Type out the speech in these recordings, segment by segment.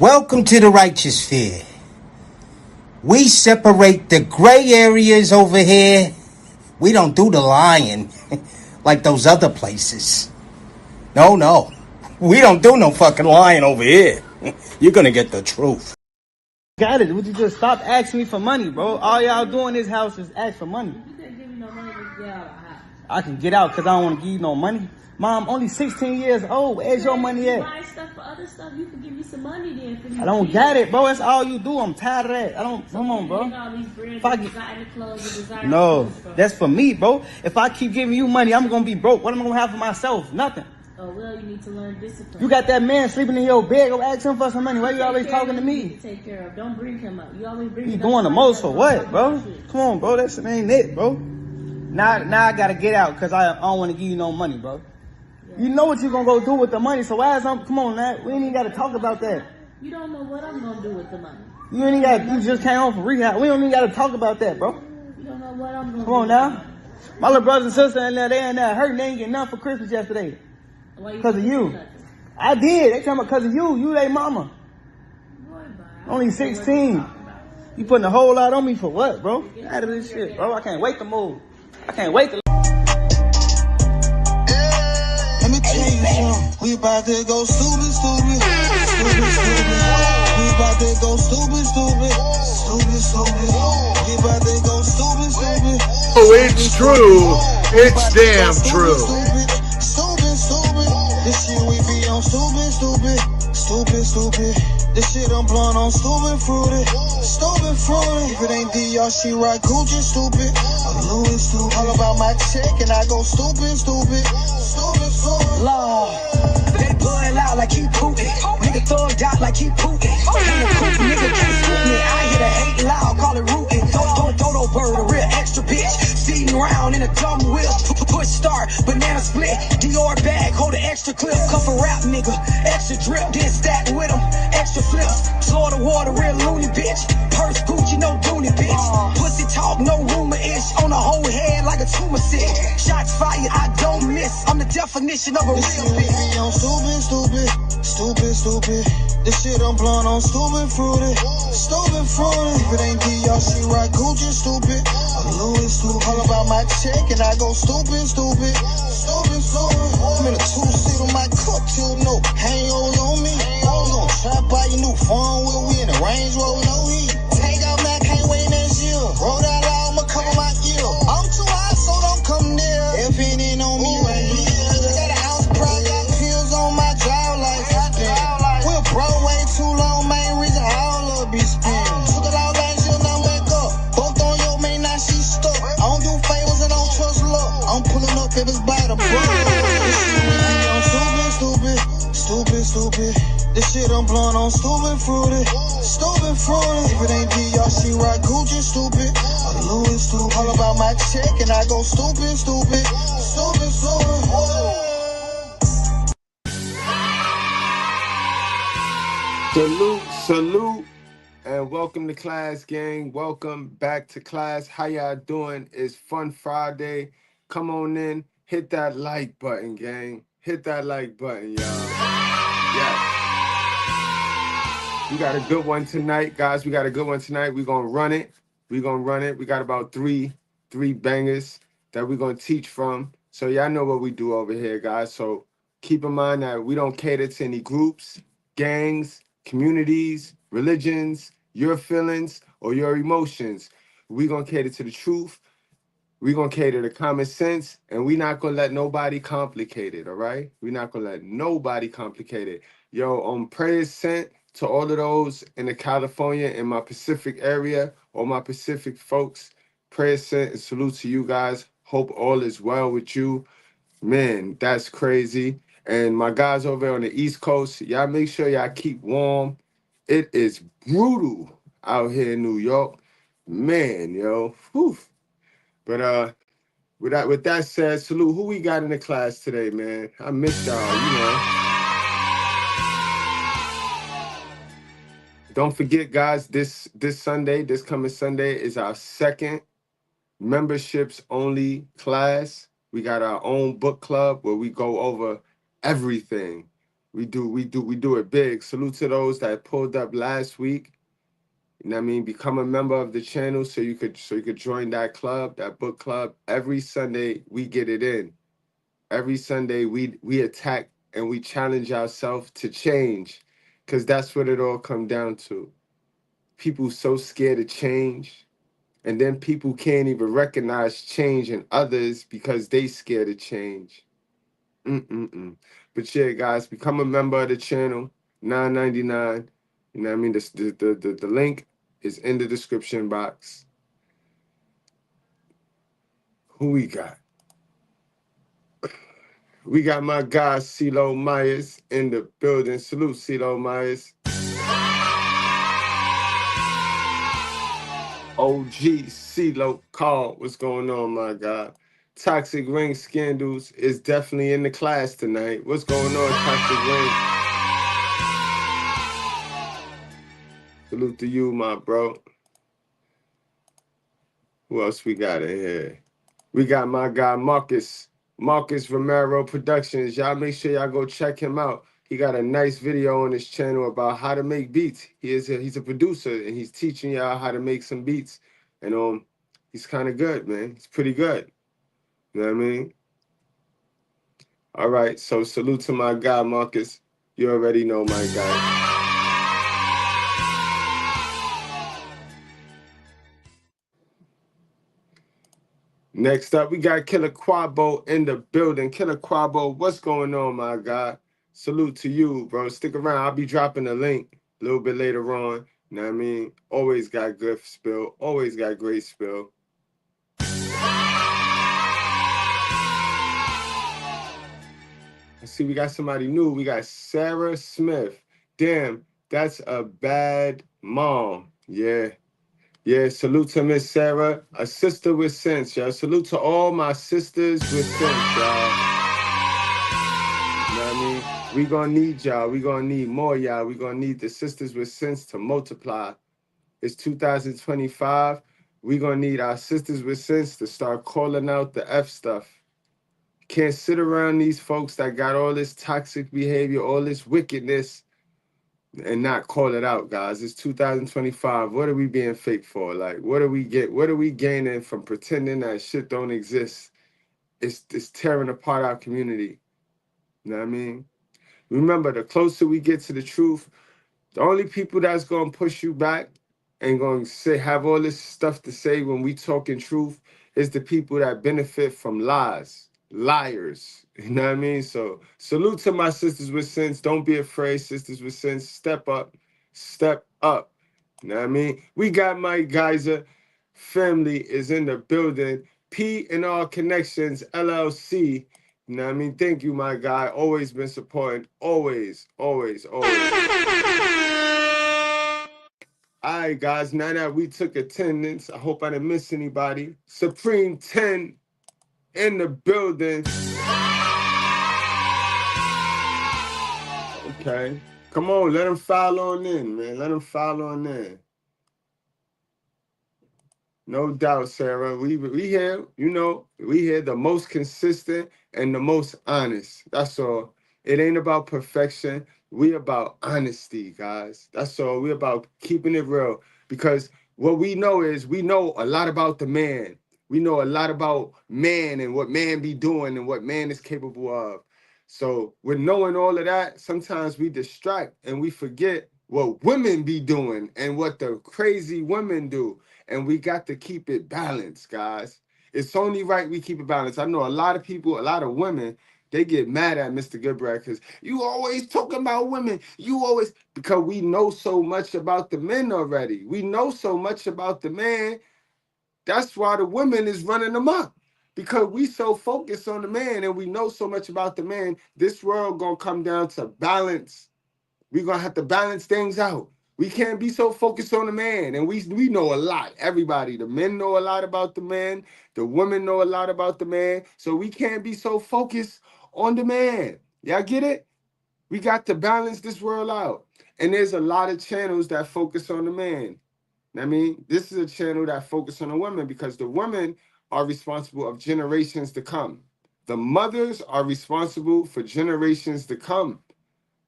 Welcome to the righteous sphere. We separate the gray areas over here. We don't do the lying like those other places. No. We don't do no fucking lying over here. You're gonna get the truth. Got it. Would you just stop asking me for money, bro? All y'all do in this house is ask for money. You can't give me no money to get out of the house. I can get out because I don't want to give you no money. Mom, only 16 years old. Where's your money at? Buy stuff for other stuff. You can give me some money then. For these I don't kids. got it, bro. That's all you do. I'm tired of that. Come on, bro. All these brands If I and get- designer clothes and designer No, clothes from. that's for me, bro. If I keep giving you money, I'm gonna be broke. What am I gonna have for myself? Nothing. Oh, well, you need to learn discipline. You got that man sleeping in your bed. Go ask him for some money. Why you always talking to You me? need to take care of. Don't bring him up. You always bring He him doing the up. most for what, bro? Come on, bro. That shit ain't it, bro. Now I gotta get out because I don't want to give you no money, bro. You know what you gonna go do with the money, so why is come on, man? We ain't even gotta talk about that. You don't know what I'm gonna do with the money. You just came home from rehab. We don't even gotta talk about that, bro. You don't know what I'm gonna Come on do. now. My little brothers and sisters in there, they in there hurting. They ain't getting nothing for Christmas yesterday. Why Because of gonna you. do nothing? I did. They talking about because of you. You they mama. Boy, bye. Only 16. You putting a whole lot on me for what, bro? Get out of this shit, bro. I can't wait to move. I can't wait to. Let me tell you something. We about to go stupid. We about to go stupid. We about to go stupid. Oh, it's true. It's damn true. Stupid. This shit we be on stupid. This shit I'm blowing on stupid fruity. If it ain't D, y'all she right Gucci stupid. I'm Louis stupid. All about my check and I go stupid. Lord, they blood out like he Putin. Nigga thugged out like he Putin. Nigga can't scoop me. I hear the hate loud, call it rootin'. Dodo bird, a real extra bitch. Speeding around in a dumb whip. Push start, banana split. Dior bag, hold an extra clip. Cuff a rap nigga, extra drip. Then stack with him, extra flips. Florida water, real loony bitch. Purse Gucci, no Dooney bitch. Pussy talk, no rumor ish. On the whole head like a tumor sick. Shots fired, I don't miss. I'm the definition of a This real shit we bitch. be on stupid. This shit I'm blowing on stupid fruity. If it ain't D, y'all she right Gucci stupid. I'm Louis stupid. All about my check and I go stupid. I'm in a two-seat on my cup till no hangovers on me. I was gonna try to buy your new phone where we in the Range Rover, no heat. Take off now, can't wait next year. Roll that out, I'ma cover my ear. I'm too high, so don't come near. If it ain't on me right here. Got an ounce pride, got pills on my drive like spin. We're broke way too long, main reason I don't love be spinning. Took it out last year, now I'm back up. Both on your main, now she stuck. I don't do favors and don't trust luck. I'm pulling up if it's by the book. Stupid. This shit I'm blowing on stupid fruity. If it ain't D, y'all she right Gucci stupid. I'm Louis stupid. All about my check and I go stupid. Salute, and welcome to class, gang. Welcome back to class. How y'all doing? It's Fun Friday. Come on in, hit that like button, gang. Hit that like button, y'all. Yes. We got a good one tonight, guys. We got a good one tonight. We're gonna run it. We got about three bangers that we're gonna teach from. So y'all know what we do over here, guys. So keep in mind that we don't cater to any groups, gangs, communities, religions, your feelings, or your emotions. We're gonna cater to the truth. We're gonna cater to common sense, and we're not gonna let nobody complicate it, all right? We're not gonna let nobody complicate it. Yo, prayers sent to all of those in the California, in my Pacific area, all my Pacific folks. Prayers sent and salute to you guys. Hope all is well with you. Man, that's crazy. And my guys over on the East Coast, y'all make sure y'all keep warm. It is brutal out here in New York. Man, yo. Whew. But with that said, salute. Who we got in the class today, man? I missed y'all, Don't forget, guys, this coming Sunday is our second memberships only class. We got our own book club where we go over everything. We do it big. Salute to those that pulled up last week. You know what I mean? Become a member of the channel so you could join that club, that book club. Every Sunday we get it in. Every Sunday we attack and we challenge ourselves to change. Cause that's what it all come down to. People so scared of change. And then people can't even recognize change in others because they scared of change. But yeah, guys, become a member of the channel, $9.99. You know what I mean? The link is in the description box. Who we got? We got my guy CeeLo Myers in the building. Salute, CeeLo Myers. OG CeeLo Carl, what's going on, my guy? Toxic Ring Scandals is definitely in the class tonight. What's going on, Toxic Ring? Salute to you, my bro. Who else we got in here? We got my guy Marcus Romero Productions. Y'all make sure y'all go check him out. He got a nice video on his channel about how to make beats. He's a producer and he's teaching y'all how to make some beats. And he's kind of good, man. He's pretty good. You know what I mean? All right, so salute to my guy, Marcus. You already know my guy. Next up, we got Killer Quabo in the building. Killer Quabo, what's going on, my guy? Salute to you, bro. Stick around. I'll be dropping the link a little bit later on. You know what I mean? Always got good spill. Always got great spill. I see we got somebody new. We got Sarah Smith. Damn, that's a bad mom. Yeah. Yeah, salute to Miss Sarah, a sister with sense, y'all. Salute to all my sisters with sense, y'all. You know what I mean? We gonna need y'all. We gonna need more y'all. We gonna need the sisters with sense to multiply. It's 2025. We gonna need our sisters with sense to start calling out the F stuff. Can't sit around these folks that got all this toxic behavior, all this wickedness, and not call it out, guys. It's 2025. What are we being fake for? Like, what do we gaining from pretending that shit don't exist? It's tearing apart our community. You know what I mean? Remember, the closer we get to the truth, the only people that's gonna push you back and gonna have all this stuff to say when we talking truth is the people that benefit from lies. Liars. You know what I mean? So salute to my sisters with sense. Don't be afraid, sisters with sense. Step up. Step up. You know what I mean? We got my Geyser family is in the building. P&R Connections LLC. You know what I mean? Thank you, my guy. Always been supporting. Always, always, always. All right, guys. Now that we took attendance, I hope I didn't miss anybody. Supreme 10 in the building. Okay. Come on, let them file on in, man. Let them file on in. No doubt, Sarah. We here, you know, we here the most consistent and the most honest. That's all. It ain't about perfection. We about honesty, guys. That's all. We about keeping it real. Because what we know is we know a lot about the man. We know a lot about man and what man be doing and what man is capable of. So with knowing all of that, sometimes we distract and we forget what women be doing and what the crazy women do. And we got to keep it balanced, guys. It's only right we keep it balanced. I know a lot of people, a lot of women, they get mad at Mr. Goodbread because you always talking about women. You always, because we know so much about the men already. We know so much about the man. That's why the women is running amok. Because we so focused on the man and we know so much about the man, this world gonna come down to balance. We're gonna have to balance things out. We can't be so focused on the man. And we know a lot. Everybody, the men know a lot about the man. The women know a lot about the man. So we can't be so focused on the man. Y'all get it? We got to balance this world out. And there's a lot of channels that focus on the man. I mean, this is a channel that focuses on the women because the women are responsible of generations to come. The mothers are responsible for generations to come.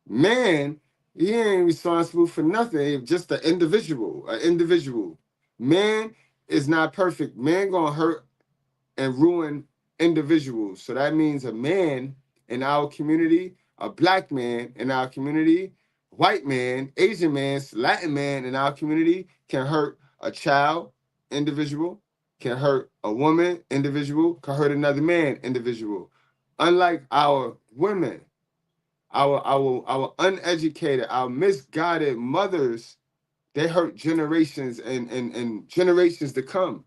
Man, he ain't responsible for nothing. Just an individual. An individual. Man is not perfect. Man gonna hurt and ruin individuals. So that means a man in our community, a black man in our community, white man, Asian man, Latin man in our community can hurt a child, individual, can hurt a woman, individual, can hurt another man, individual. Unlike our women, our uneducated, our misguided mothers, they hurt generations and generations to come.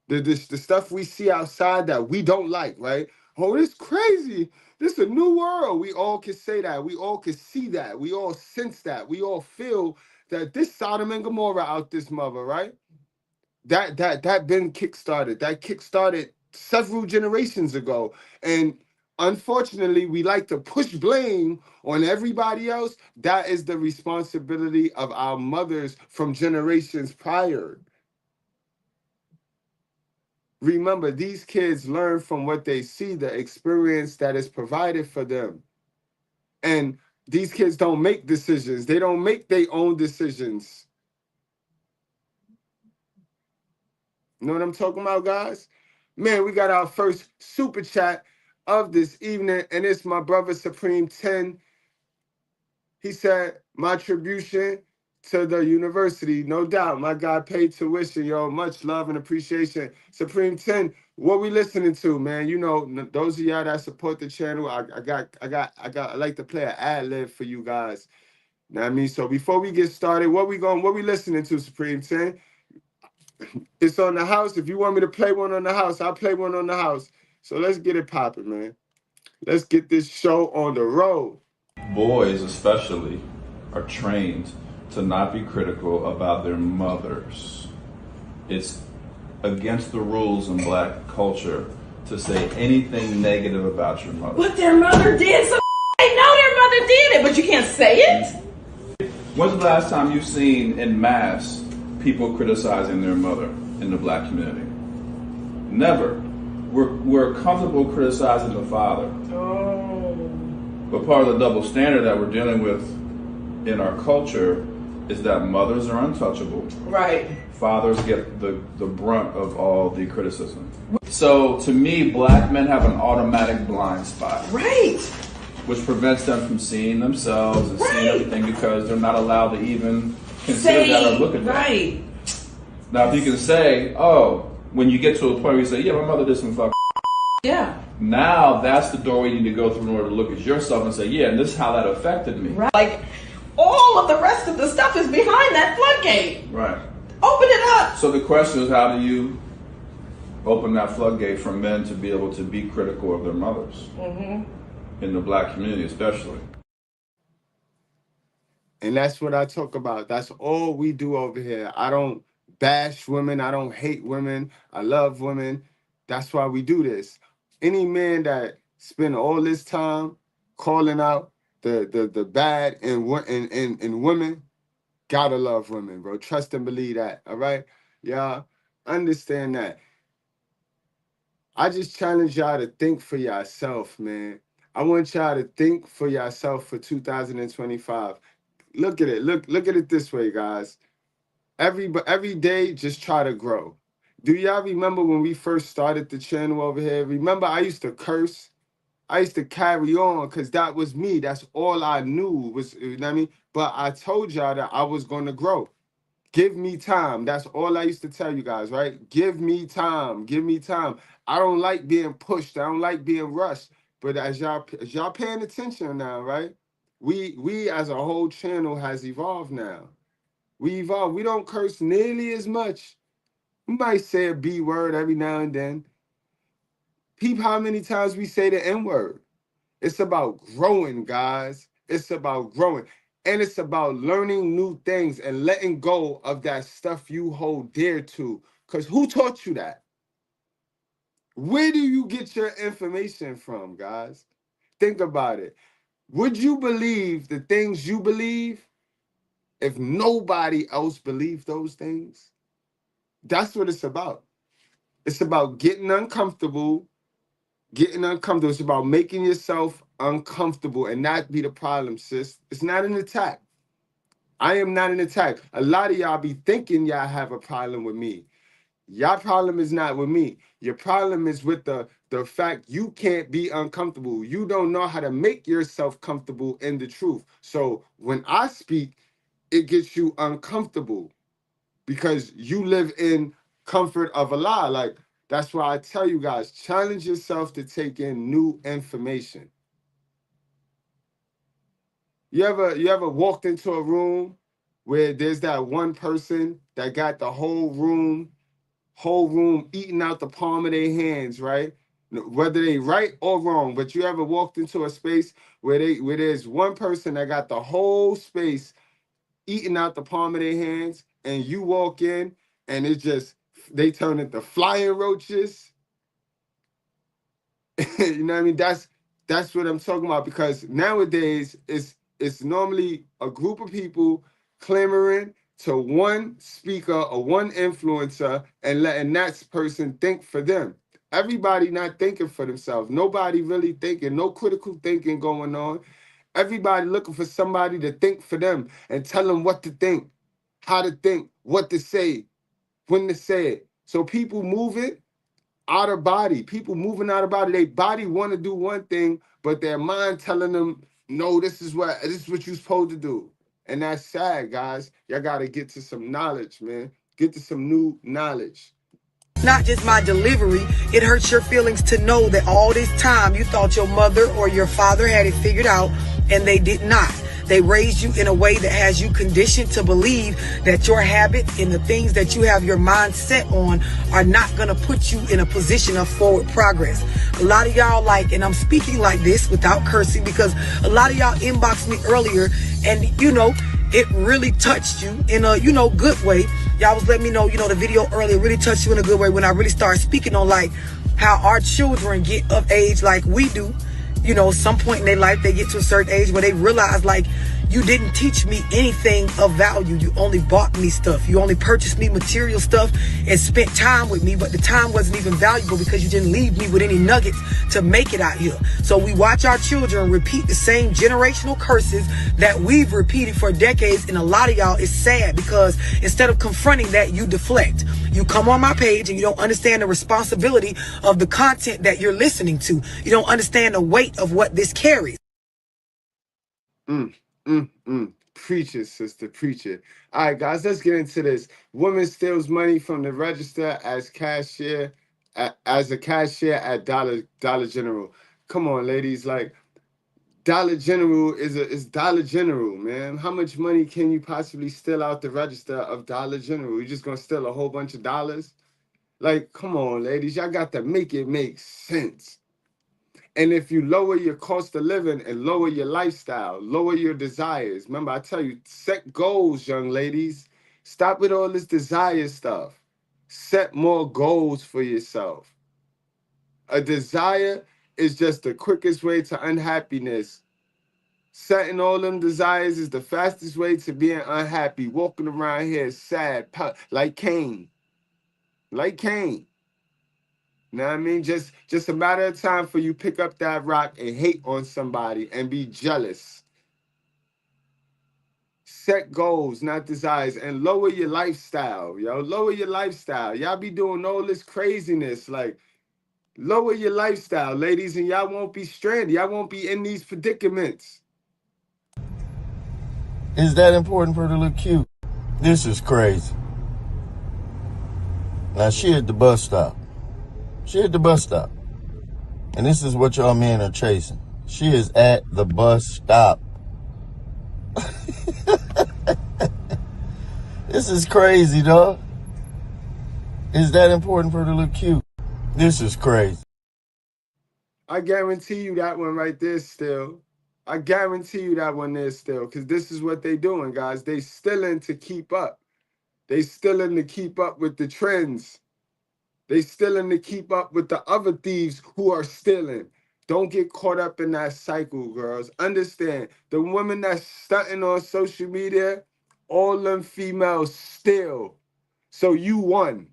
The stuff we see outside that we don't like, right? Oh, this crazy. This is a new world. We all can say that. We all can see that. We all sense that. We all feel that this Sodom and Gomorrah out this mother, right? That been kickstarted. That kickstarted several generations ago. And unfortunately, we like to push blame on everybody else. That is the responsibility of our mothers from generations prior. Remember, these kids learn from what they see, the experience that is provided for them. And these kids don't make decisions. They don't make their own decisions. You know what I'm talking about, guys? Man, we got our first super chat of this evening, and it's my brother Supreme 10. He said, my attribution to the university, no doubt. My guy paid tuition, yo. Much love and appreciation. Supreme 10, what we listening to, man? You know, those of y'all that support the channel, I like to play an ad lib for you guys. You know what I mean? So before we get started, what we listening to, Supreme 10? It's on the house. If you want me to play one on the house, I'll play one on the house. So let's get it popping, man. Let's get this show on the road. Boys especially are trained to not be critical about their mothers. It's against the rules in black culture to say anything negative about your mother. But their mother did, so they know their mother did it, but you can't say it? When's the last time you've seen in mass people criticizing their mother in the black community? Never. We're comfortable criticizing the father. Oh. But part of the double standard that we're dealing with in our culture is that mothers are untouchable. Right. Fathers get the brunt of all the criticism. So to me, black men have an automatic blind spot. Right. Which prevents them from seeing themselves and seeing everything because they're not allowed to even consider that or look at that. Right. Now if you can say, oh, when you get to a point where you say, yeah, my mother did some fuck. Yeah. Now that's the doorway you need to go through in order to look at yourself and say, yeah, and this is how that affected me. Right. Like, all of the rest of the stuff is behind that floodgate. Right. Open it up. So the question is, how do you open that floodgate for men to be able to be critical of their mothers? In the black community especially. And that's what I talk about. That's all we do over here. I don't bash women. I don't hate women. I love women. That's why we do this. Any man that spend all this time calling out the bad in women, gotta love women, bro. Trust and believe that, all right? Y'all understand that. I just challenge y'all to think for yourself, man. I want y'all to think for yourself for 2025. Look at it. Look at it this way, guys. Every day, just try to grow. Do y'all remember when we first started the channel over here? Remember, I used to curse. I used to carry on because that was me. That's all I knew was, you know what I mean? But I told y'all that I was going to grow. Give me time. That's all I used to tell you guys, right? Give me time. Give me time. I don't like being pushed. I don't like being rushed. But as y'all paying attention now, right? We as a whole channel has evolved now. We evolved. We don't curse nearly as much. We might say a B word every now and then. Peep how many times we say the N word. It's about growing, guys. It's about growing. And it's about learning new things and letting go of that stuff you hold dear to. Because who taught you that? Where do you get your information from, guys? Think about it. Would you believe the things you believe if nobody else believed those things? That's what it's about. It's about getting uncomfortable Getting uncomfortable. It's about making yourself uncomfortable and not be the problem, sis. It's not an attack. I am not an attack. A lot of y'all be thinking y'all have a problem with me. Your problem is not with me. Your problem is with the fact you can't be uncomfortable. You don't know how to make yourself comfortable in the truth. So when I speak, it gets you uncomfortable because you live in comfort of a lie. Like, that's why I tell you guys, challenge yourself to take in new information. You ever walked into a room where there's that one person that got the whole room eating out the palm of their hands, right? Whether they right or wrong, but you ever walked into a space where there's one person that got the whole space eating out the palm of their hands, and you walk in and it's just they turn into flying roaches. You know what I mean? That's what I'm talking about, because nowadays it's normally a group of people clamoring to one speaker or one influencer and letting that person think for them. Everybody not thinking for themselves. Nobody really thinking, no critical thinking going on. Everybody looking for somebody to think for them and tell them what to think, how to think, what to say, when to say it. So people moving out of body. People moving out of body. Their body want to do one thing, but their mind telling them, no, this is what you're supposed to do. And that's sad, guys. Y'all gotta get to some knowledge, man. Get to some new knowledge. Not just my delivery, it hurts your feelings to know that all this time you thought your mother or your father had it figured out, and they did not. They raised you in a way that has you conditioned to believe that your habits and the things that you have your mind set on are not going to put you in a position of forward progress. A lot of y'all and I'm speaking like this without cursing, because a lot of y'all inboxed me earlier, and it really touched you in a, good way. Y'all was letting me know, the video earlier really touched you in a good way when I really started speaking on how our children get of age like we do. Some point in their life, they get to a certain age where they realize you didn't teach me anything of value. You only bought me stuff. You only purchased me material stuff and spent time with me, but the time wasn't even valuable because you didn't leave me with any nuggets to make it out here. So we watch our children repeat the same generational curses that we've repeated for decades, and a lot of y'all is sad because instead of confronting that, you deflect. You come on my page and you don't understand the responsibility of the content that you're listening to. You don't understand the weight of what this carries. Preach it, sister, preach it. All right, guys, let's get into this. Woman steals money from the register as cashier, as a cashier at Dollar General. Come on, ladies, Dollar General is Dollar General, man. How much money can you possibly steal out the register of Dollar General? You just gonna steal a whole bunch of dollars? Come on, ladies, y'all got to make it make sense. And if you lower your cost of living and lower your lifestyle, lower your desires, remember I tell you, set goals, young ladies. Stop with all this desire stuff. Set more goals for yourself. A desire is just the quickest way to unhappiness. Setting all them desires is the fastest way to being unhappy. Walking around here sad, like Cain. Like Cain. Know what I mean? Just a matter of time for you pick up that rock and hate on somebody and be jealous. Set goals, not desires, and lower your lifestyle, yo. Lower your lifestyle. Y'all be doing all this craziness. Lower your lifestyle, ladies, and y'all won't be stranded. Y'all won't be in these predicaments. Is that important for her to look cute? This is crazy. Now, she at the bus stop. She at the bus stop. And this is what y'all men are chasing. She is at the bus stop. This is crazy, dog. Is that important for her to look cute? This is crazy. I guarantee you that one right there still. I guarantee you that one there still. Because this is what they doing, guys. They stealing to keep up. They stealing to keep up with the trends. They stealing to keep up with the other thieves who are stealing. Don't get caught up in that cycle, girls. Understand, the women that's stunting on social media, all them females steal. So you won.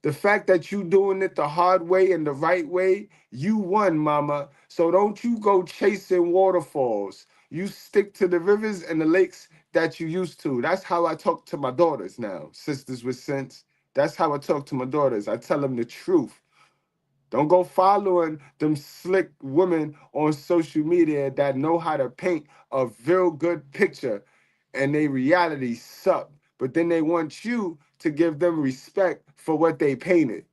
The fact that you doing it the hard way and the right way, you won, mama. So don't you go chasing waterfalls. You stick to the rivers and the lakes that you used to. That's how I talk to my daughters now, sisters with sense. That's how I talk to my daughters. I tell them the truth. Don't go following them slick women on social media that know how to paint a real good picture and they reality suck. But then they want you to give them respect for what they painted.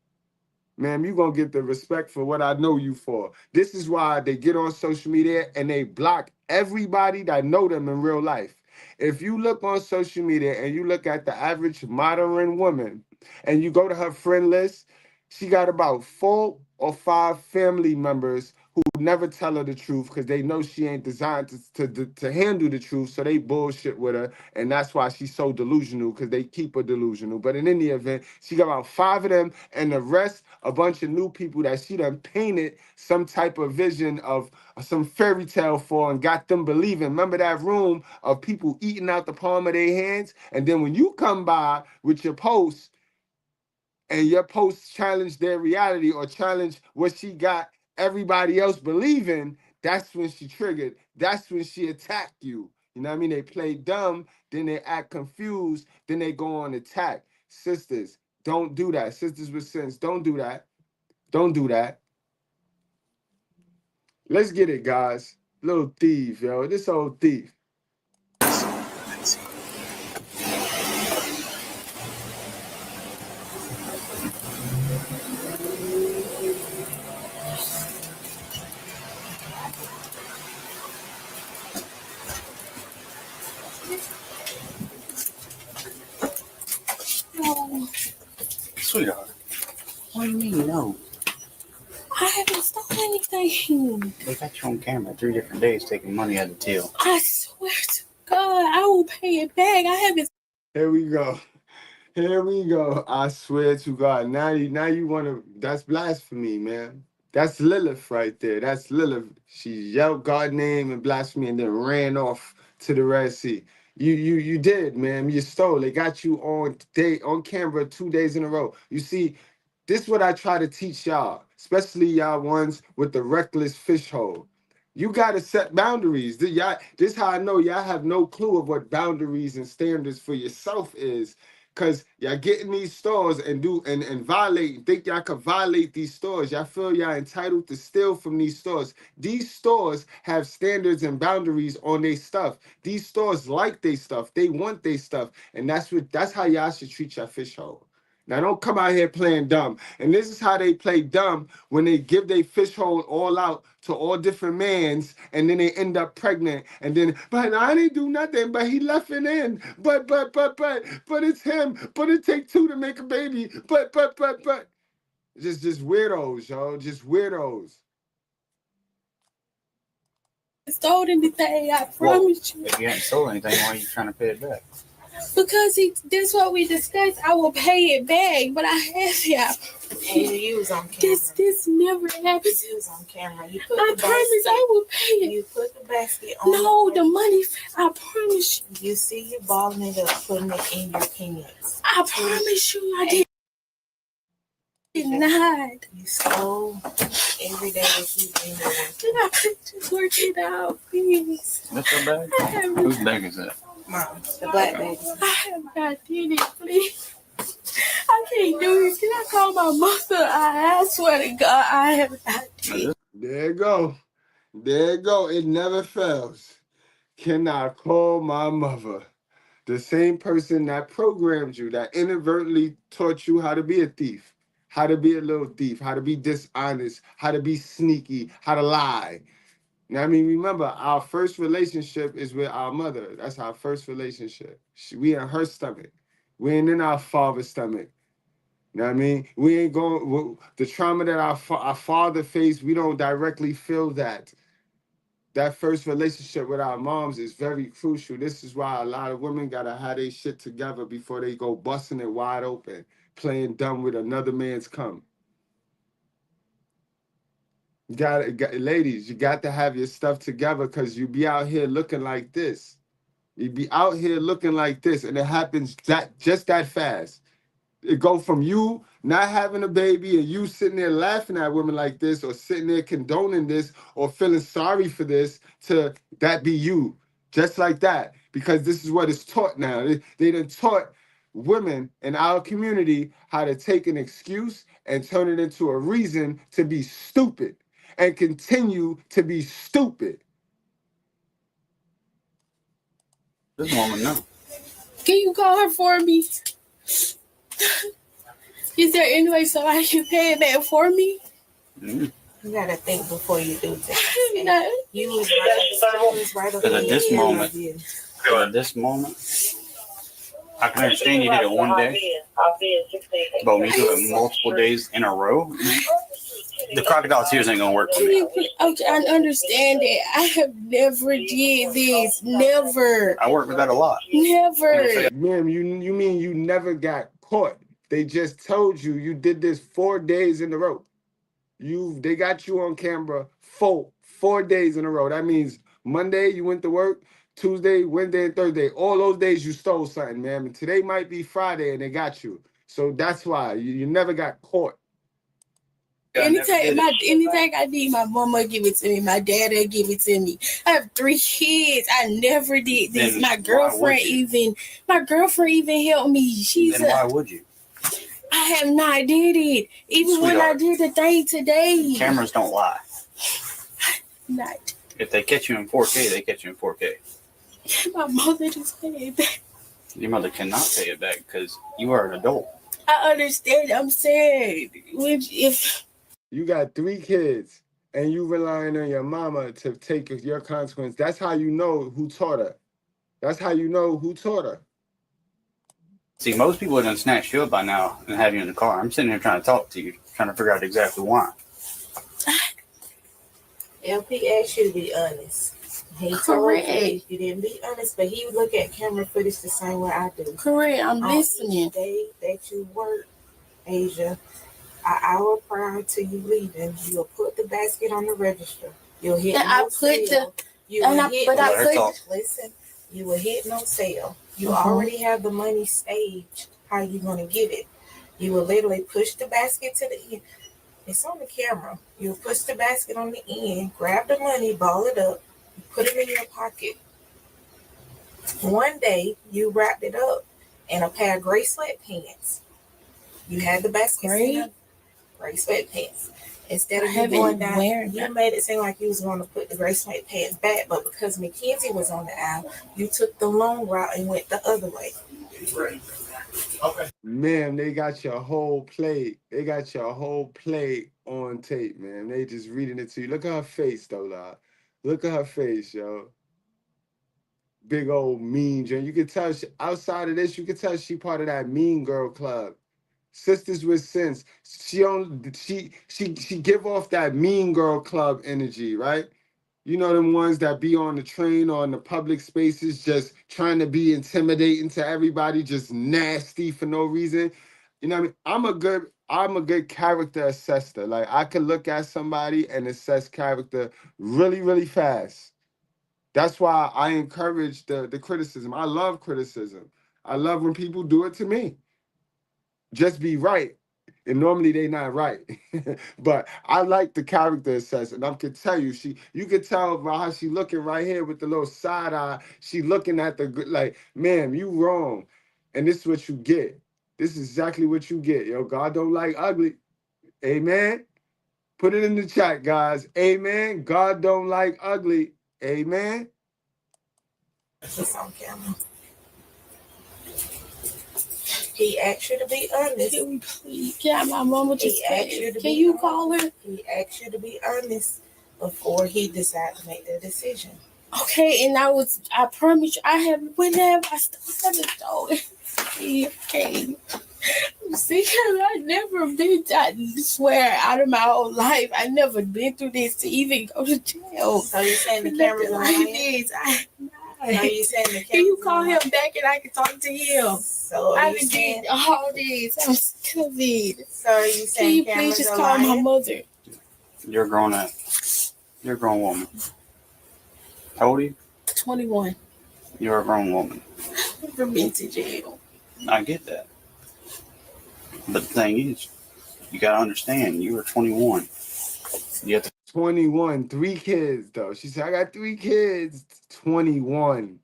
Ma'am, you gonna get the respect for what I know you for. This is why they get on social media and they block everybody that know them in real life. If you look on social media and you look at the average modern woman and you go to her friend list, she got about 4 or 5 family members who never tell her the truth because they know she ain't designed to handle the truth, so they bullshit with her, and that's why she's so delusional because they keep her delusional. But in any event, she got about 5 of them, and the rest, a bunch of new people that she done painted some type of vision of some fairy tale for and got them believing. Remember that room of people eating out the palm of their hands? And then when you come by with your post, and your posts challenge their reality or challenge what she got everybody else believing, that's when she triggered. That's when she attacked you. You know what I mean? They play dumb, then they act confused, then they go on attack. Sisters, don't do that. Sisters with sense, don't do that. Don't do that. Let's get it, guys. Little thief, yo. This old thief. Sweetheart, what do you mean, no? I haven't stolen anything. They got you on camera 3 different days taking money out of the till. I swear to God, I will pay it back. I haven't. Here we go. Here we go. I swear to God. Now you want to, that's blasphemy, man. That's Lilith right there. That's Lilith. She yelled God's name and blasphemy and then ran off to the Red Sea. You did, man. You stole. They got you on camera 2 days in a row. You see, this is what I try to teach y'all, especially y'all ones with the reckless fish hole. You gotta set boundaries. This how I know y'all have no clue of what boundaries and standards for yourself is. Cause y'all get in these stores and violate, think y'all could violate these stores. Y'all feel y'all entitled to steal from these stores. These stores have standards and boundaries on their stuff. These stores like their stuff. They want their stuff. And that's how y'all should treat your fish hole. Now don't come out here playing dumb. And this is how they play dumb when they give their fish hole all out to all different mans and then they end up pregnant. And then, but I didn't do nothing, but he left it in. But it's him. But it take 2 to make a baby. But. Just weirdos, yo. Just weirdos. Stole anything, I promise you. If you ain't stole anything, why are you trying to pay it back? Because this what we discussed. I will pay it back, but I have it. And you was on camera. This never happens. You was on camera. You put I the promise basket. I will pay it. You put the basket on. No, the money. I promise you. You see you balling it up, putting it in your pants. I promise you, I did not. You stole every day that you been there. Did I just work it out, please? That's your bag? I have Whose bag is that? Mom, the black baby. I have not did it, please. I can't do it. Can I call my mother? I swear to God, I have not did it. There you go. There you go. It never fails. Can I call my mother? The same person that programmed you, that inadvertently taught you how to be a thief, how to be a little thief, how to be dishonest, how to be sneaky, how to lie. Now, I mean, remember, our first relationship is with our mother. That's our first relationship. We in her stomach. We ain't in our father's stomach. You know what I mean? We ain't going, the trauma that our father faced, we don't directly feel that. That first relationship with our moms is very crucial. This is why a lot of women got to have their shit together before they go busting it wide open, playing dumb with another man's cum. Ladies, you got to have your stuff together because you be out here looking like this. You be out here looking like this, and it happens just that fast. It go from you not having a baby and you sitting there laughing at women like this or sitting there condoning this or feeling sorry for this to that be you. Just like that. Because this is what is taught now. They done taught women in our community how to take an excuse and turn it into a reason to be stupid and continue to be stupid. This woman, no. Can you call her for me? Is there any way somebody can pay it back for me? Mm. You gotta think before you do things. No. You was right. Because at this moment, I can understand you did it one day, but when you do it multiple days in a row, the crocodile tears ain't gonna work for me. Okay, I understand it. I have never did this. Never. I work with that a lot. Never. Ma'am, you mean you never got caught? They just told you did this 4 days in a row. They got you on camera 4 days in a row. That means Monday you went to work, Tuesday, Wednesday, and Thursday. All those days you stole something, ma'am. And today might be Friday and they got you. So that's why you never got caught. Anything I need, my mama give it to me. My dad'll give it to me. I have 3 kids. I never did this. Then my girlfriend even helped me. Why would you? I have not did it. Even when I did the thing today. Cameras don't lie. Not. If they catch you in 4K, they catch you in 4K. My mother just paid it back. Your mother cannot pay it back because you are an adult. I understand. I'm saying if you got 3 kids and you relying on your mama to take your consequence, that's how you know who taught her. That's how you know who taught her. See, most people would have snatched you up by now and have you in the car. I'm sitting here trying to talk to you, trying to figure out exactly why. LP asked you to be honest. He told you didn't be honest, but he would look at camera footage the same way I do. Correct, I'm listening. Each day that you work, Asia, an hour prior to you leaving, you'll put the basket on the register. You'll hit listen, you will hit no sale. You already have the money staged. How you gonna get it? You will literally push the basket to the end. It's on the camera. You'll push the basket on the end, grab the money, ball it up, put it in your pocket. One day, you wrapped it up in a pair of gray sweatpants. You had the basket in gray sweatpants. Instead of you going down, you made it seem like you was going to put the gray sweatpants back, but because Mackenzie was on the aisle, you took the long route and went the other way. Okay. Ma'am, they got your whole plate. They got your whole plate on tape, man. They just reading it to you. Look at her face, though, lad. Look at her face, yo. Big old mean Jen. You can tell outside of this, you can tell she part of that mean girl club. Sisters with Sense. She give off that mean girl club energy, right? You know them ones that be on the train or in the public spaces just trying to be intimidating to everybody, just nasty for no reason. You know what I mean? I'm a good character assessor. Like I could look at somebody and assess character really, really fast. That's why I encourage the criticism. I love criticism. I love when people do it to me. Just be right. And normally they not right. But I like the character assessment. I can tell you, you can tell by how she looking right here with the little side eye. She looking at the, like, ma'am, you wrong. And this is what you get. This is exactly what you get. Yo, God don't like ugly. Amen. Put it in the chat, guys. Amen. God don't like ugly. Amen. It's on camera. He asked you to be honest. Can we please? Yeah, my mama just asked you to Can you call her? He asked you to be honest before he decided to make the decision. Okay, and I promise you, I stole it. Okay. See, I never been, I swear, out of my whole life, I never been through this to even go to jail. So you're saying the camera's on this. you saying the can you call him back and I can talk to him? So I've been doing all this. I'm sick of it. So are you saying can you please just call my mother? You're grown up. You're a grown woman. How old are you? 21. You're a grown woman. I've never been to jail. I get that. But the thing is, you gotta understand, you were 21. You have to 21, 3 kids though. She said, I got 3 kids. 21.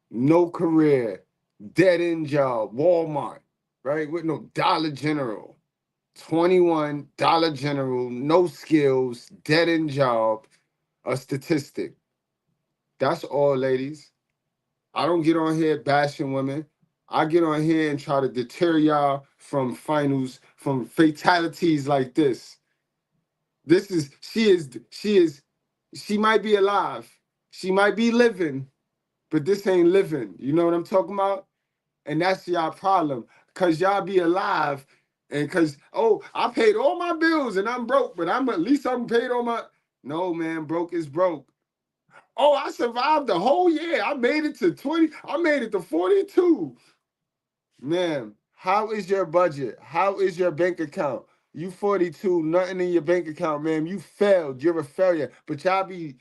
No career. Dead end job. Walmart. Right? With no Dollar General. 21, Dollar General, no skills, dead end job, a statistic. That's all, ladies. I don't get on here bashing women. I get on here and try to deter y'all from finals, from fatalities like this. She might be alive. She might be living, but this ain't living. You know what I'm talking about? And that's y'all problem. Cause y'all be alive and cause, oh, I paid all my bills and I'm broke, but at least I'm paid all my. No, man, broke is broke. Oh, I survived the whole year. I made it to 20. I made it to 42. Man, how is your budget? How is your bank account? You 42, nothing in your bank account, man. You failed. You're a failure. But y'all be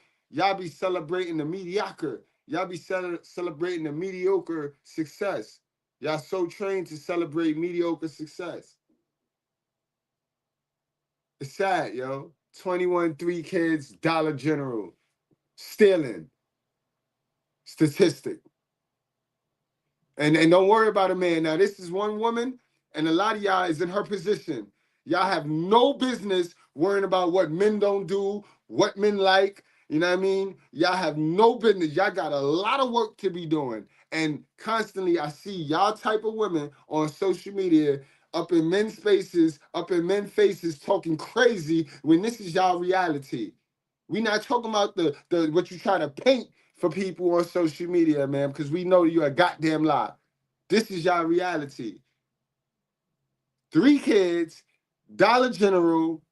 celebrating the mediocre. Y'all be celebrating the mediocre success. Y'all so trained to celebrate mediocre success. It's sad, yo. 21, 3 kids, Dollar General. Stealing. Statistic. And don't worry about a man. Now, this is one woman, and a lot of y'all is in her position. Y'all have no business worrying about what men don't do, what men like. You know what I mean? Y'all have no business. Y'all got a lot of work to be doing. And constantly, I see y'all type of women on social media up in men's spaces, up in men's faces, talking crazy when this is y'all reality. We not talking about the what you try to paint for people on social media, man, because we know you're a goddamn lie. This is y'all reality. 3 kids, Dollar General,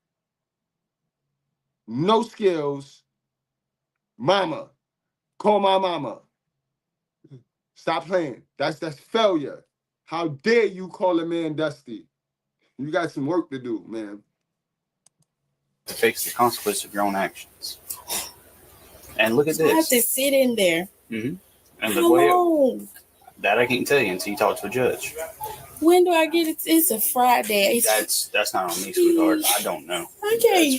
no skills, mama. Call my mama. Stop playing. That's failure. How dare you call a man dusty? You got some work to do, man. to face the consequence of your own actions. And look at this. I have to sit in there. Mm-hmm. And How long? That I can't tell you until you talk to a judge. When do I get it? It's a Friday. That's not on me, sweetheart. I don't know. Okay.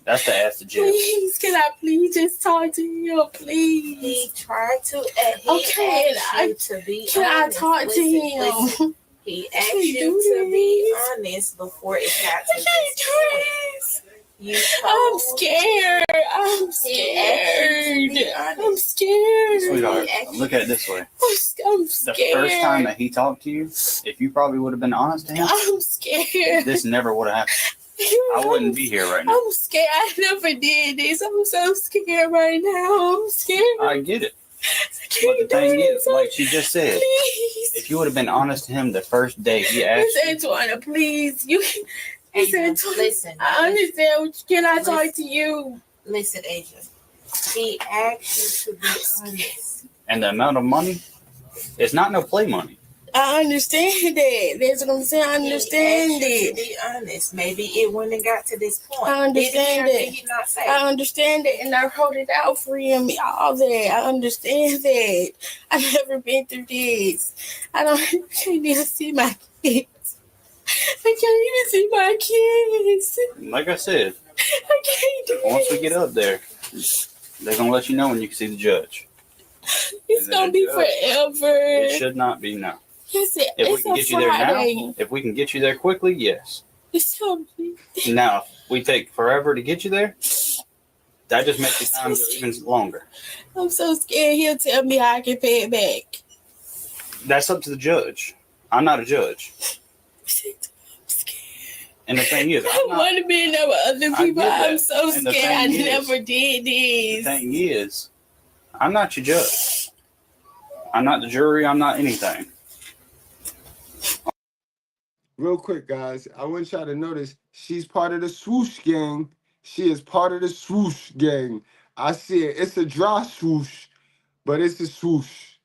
That's to ask the judge. Please, can I please just talk to him, please? He tried to okay, to be can honest. I talk to him? Listen. He asked you to be honest before it got to this point. I'm scared. I'm scared. I'm scared. Sweetheart, look at it this way. I'm scared. The first time that he talked to you, if you probably would have been honest to him, I'm scared. this never would have happened. I wouldn't be here right now. I'm scared. I never did this. I'm so scared right now. I'm scared. I get it. But the thing is, like she just said, if you would have been honest to him the first day he asked you. Antoine, please. Listen. I understand. Can I talk to you? Listen, Asia. He asked you to be honest. And the amount of money, it's not no play money. I understand that. That's what I'm saying. I understand it. To be honest, maybe it wouldn't have got to this point. I understand that. I understand it, and I wrote it out for him. All that. I understand that. I've never been through this. I can't even see my kids. I can't even see my kids. Like I said, I can't do once this. we get up there, they're gonna let you know when you can see the judge. It's gonna be forever. It should not be now. If we can get you there now, if we can get you there quickly, yes. It's gonna be. Now, if we take forever to get you there, that just makes the time go even longer. I'm so scared he'll tell me how I can pay it back. That's up to the judge. I'm not a judge. I'm scared. And the thing is, I want to be in there with other people. I'm so And the scared. I thing is- never did this. The thing is, I'm not your judge. I'm not the jury. I'm not anything. Real quick, guys, I want y'all to notice she's part of the swoosh gang. She is part of the swoosh gang. I see it. It's a dry swoosh, but it's a swoosh.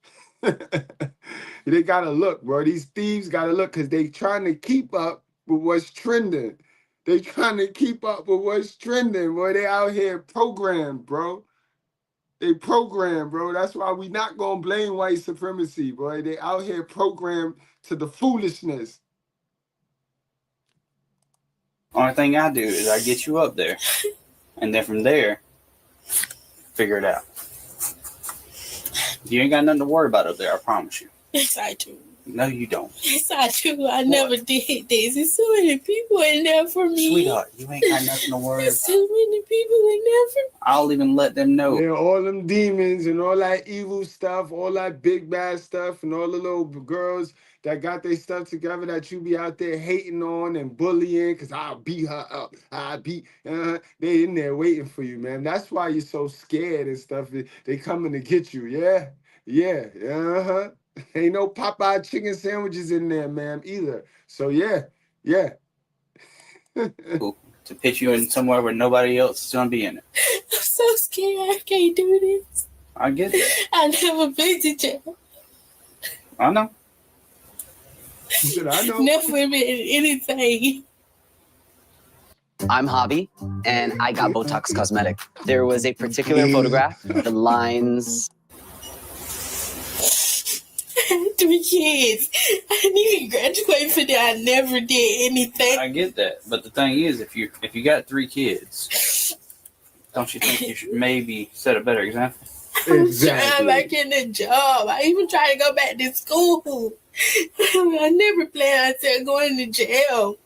They gotta look, bro. These thieves gotta look because they trying to keep up with what's trending. They trying to keep up with what's trending, boy. They out here programmed, bro. They programmed, bro. That's why we not gonna blame white supremacy, boy. They out here programmed to the foolishness. Only thing I do is I get you up there, and then from there, figure it out. You ain't got nothing to worry about up there, I promise you. Yes, I do. No, you don't. Yes, I do. I never did this. There's so many people in there for me. Sweetheart, you ain't got nothing to worry There's about. so many people in there for me. I'll even let them know. Yeah, all them demons and all that evil stuff, all that big bad stuff, and all the little girls that got their stuff together that you be out there hating on and bullying because I'll beat her up. They in there waiting for you, man. That's why you're so scared and stuff. They coming to get you, yeah? Yeah, uh-huh. Ain't no Popeye chicken sandwiches in there, ma'am, either. So, yeah. To pitch you in somewhere where nobody else is going to be in it. I'm so scared. I can't do this. I get that. I never been to jail. I know. I know. Never been in anything. I'm Javi, and I got Botox Cosmetic. There was a particular photograph, the lines. I had 3 kids. I didn't even graduate for that. I never did anything. I get that. But the thing is, if you got 3 kids, don't you think you should maybe set a better example? I'm trying back in the job. I even tried to go back to school. I never planned on going to jail.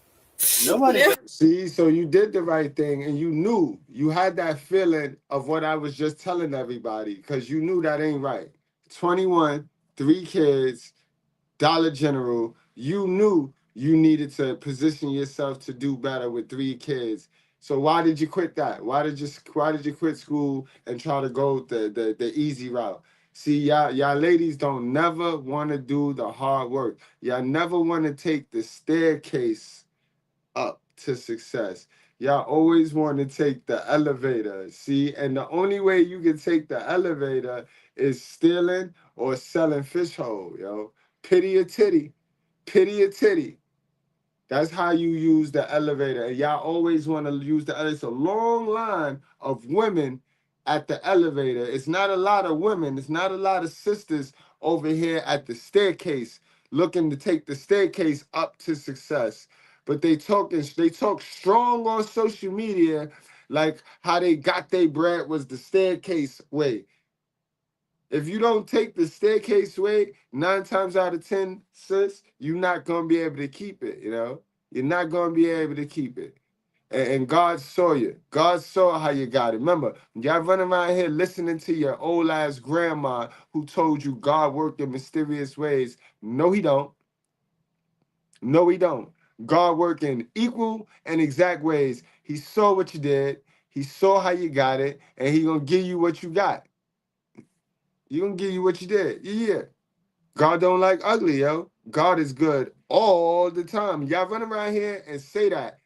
Nobody. See, so you did the right thing and you knew. You had that feeling of what I was just telling everybody because you knew that ain't right. 21, 3 kids, Dollar General. You knew you needed to position yourself to do better with 3 kids. So why did you quit that? Why did you quit school and try to go the easy route? See, y'all ladies don't never want to do the hard work. Y'all never want to take the staircase up to success. Y'all always want to take the elevator. See, and the only way you can take the elevator is stealing or selling fish hole, yo. Pity a titty. Pity a titty. That's how you use the elevator. And y'all always want to use the elevator. It's a long line of women at the elevator. It's not a lot of women. It's not a lot of sisters over here at the staircase looking to take the staircase up to success. But they talk strong on social media like how they got their bread was the staircase way. If you don't take the staircase way, 9 times out of 10, sis, you're not going to be able to keep it, you know? You're not going to be able to keep it. And God saw you. God saw how you got it. Remember, y'all running around here listening to your old-ass grandma who told you God worked in mysterious ways. No, he don't. No, he don't. God worked in equal and exact ways. He saw what you did. He saw how you got it. And he going to give you what you got. He going to give you what you did. Yeah. God don't like ugly, yo. God is good all the time. Y'all run around here and say that.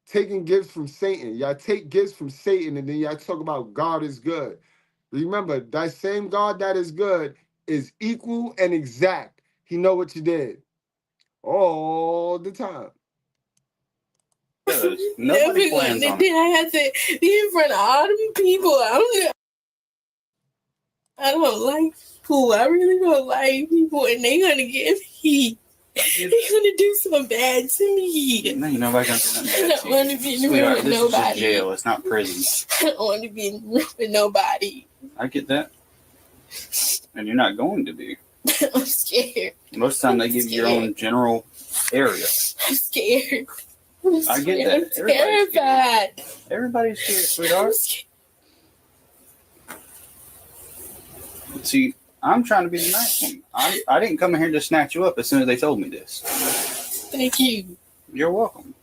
Taking gifts from Satan. Y'all take gifts from Satan and then y'all talk about God is good. Remember, that same God that is good is equal and exact. He know what you did. All the time. Nobody plans on it. I had to be in front of all them people. I don't like people. I really don't like people, and they're gonna get me. They're gonna do something bad to me. No, nobody's gonna do nothing bad to you. I don't want to be in the room Sweetheart, with this nobody. is just jail. It's not prison. I don't want to be in the room with nobody. I get that. And you're not going to be. I'm scared. Most of the time they give you your own general area. I'm scared. I get that. I'm terrified. Everybody's scared, sweetheart. See, I'm trying to be the nice one. I didn't come in here to snatch you up as soon as they told me this. Thank you. You're welcome.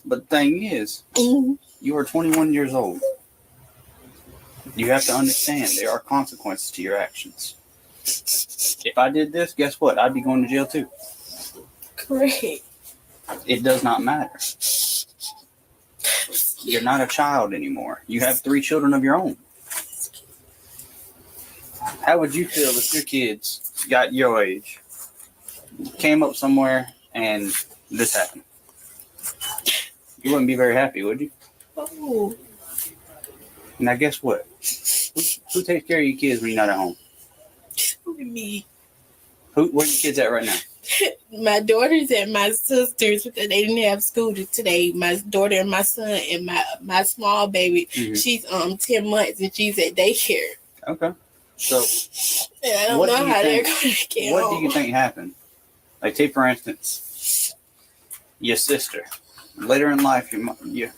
But the thing is, you are 21 years old. You have to understand there are consequences to your actions. If I did this, guess what? I'd be going to jail too. Great. It does not matter. You're not a child anymore. You have 3 children of your own. How would you feel if your kids got your age, came up somewhere, and this happened? You wouldn't be very happy, would you? Oh. Now, guess what? Who takes care of your kids when you're not at home? Me. Where are your kids at right now? My daughters and my sisters, because they didn't have school today. My daughter and my son and my small baby, she's 10 months and she's at daycare. Okay. So and I don't know how they're going to get What home. do you think happened? Like, take for instance, your sister. Later in life, your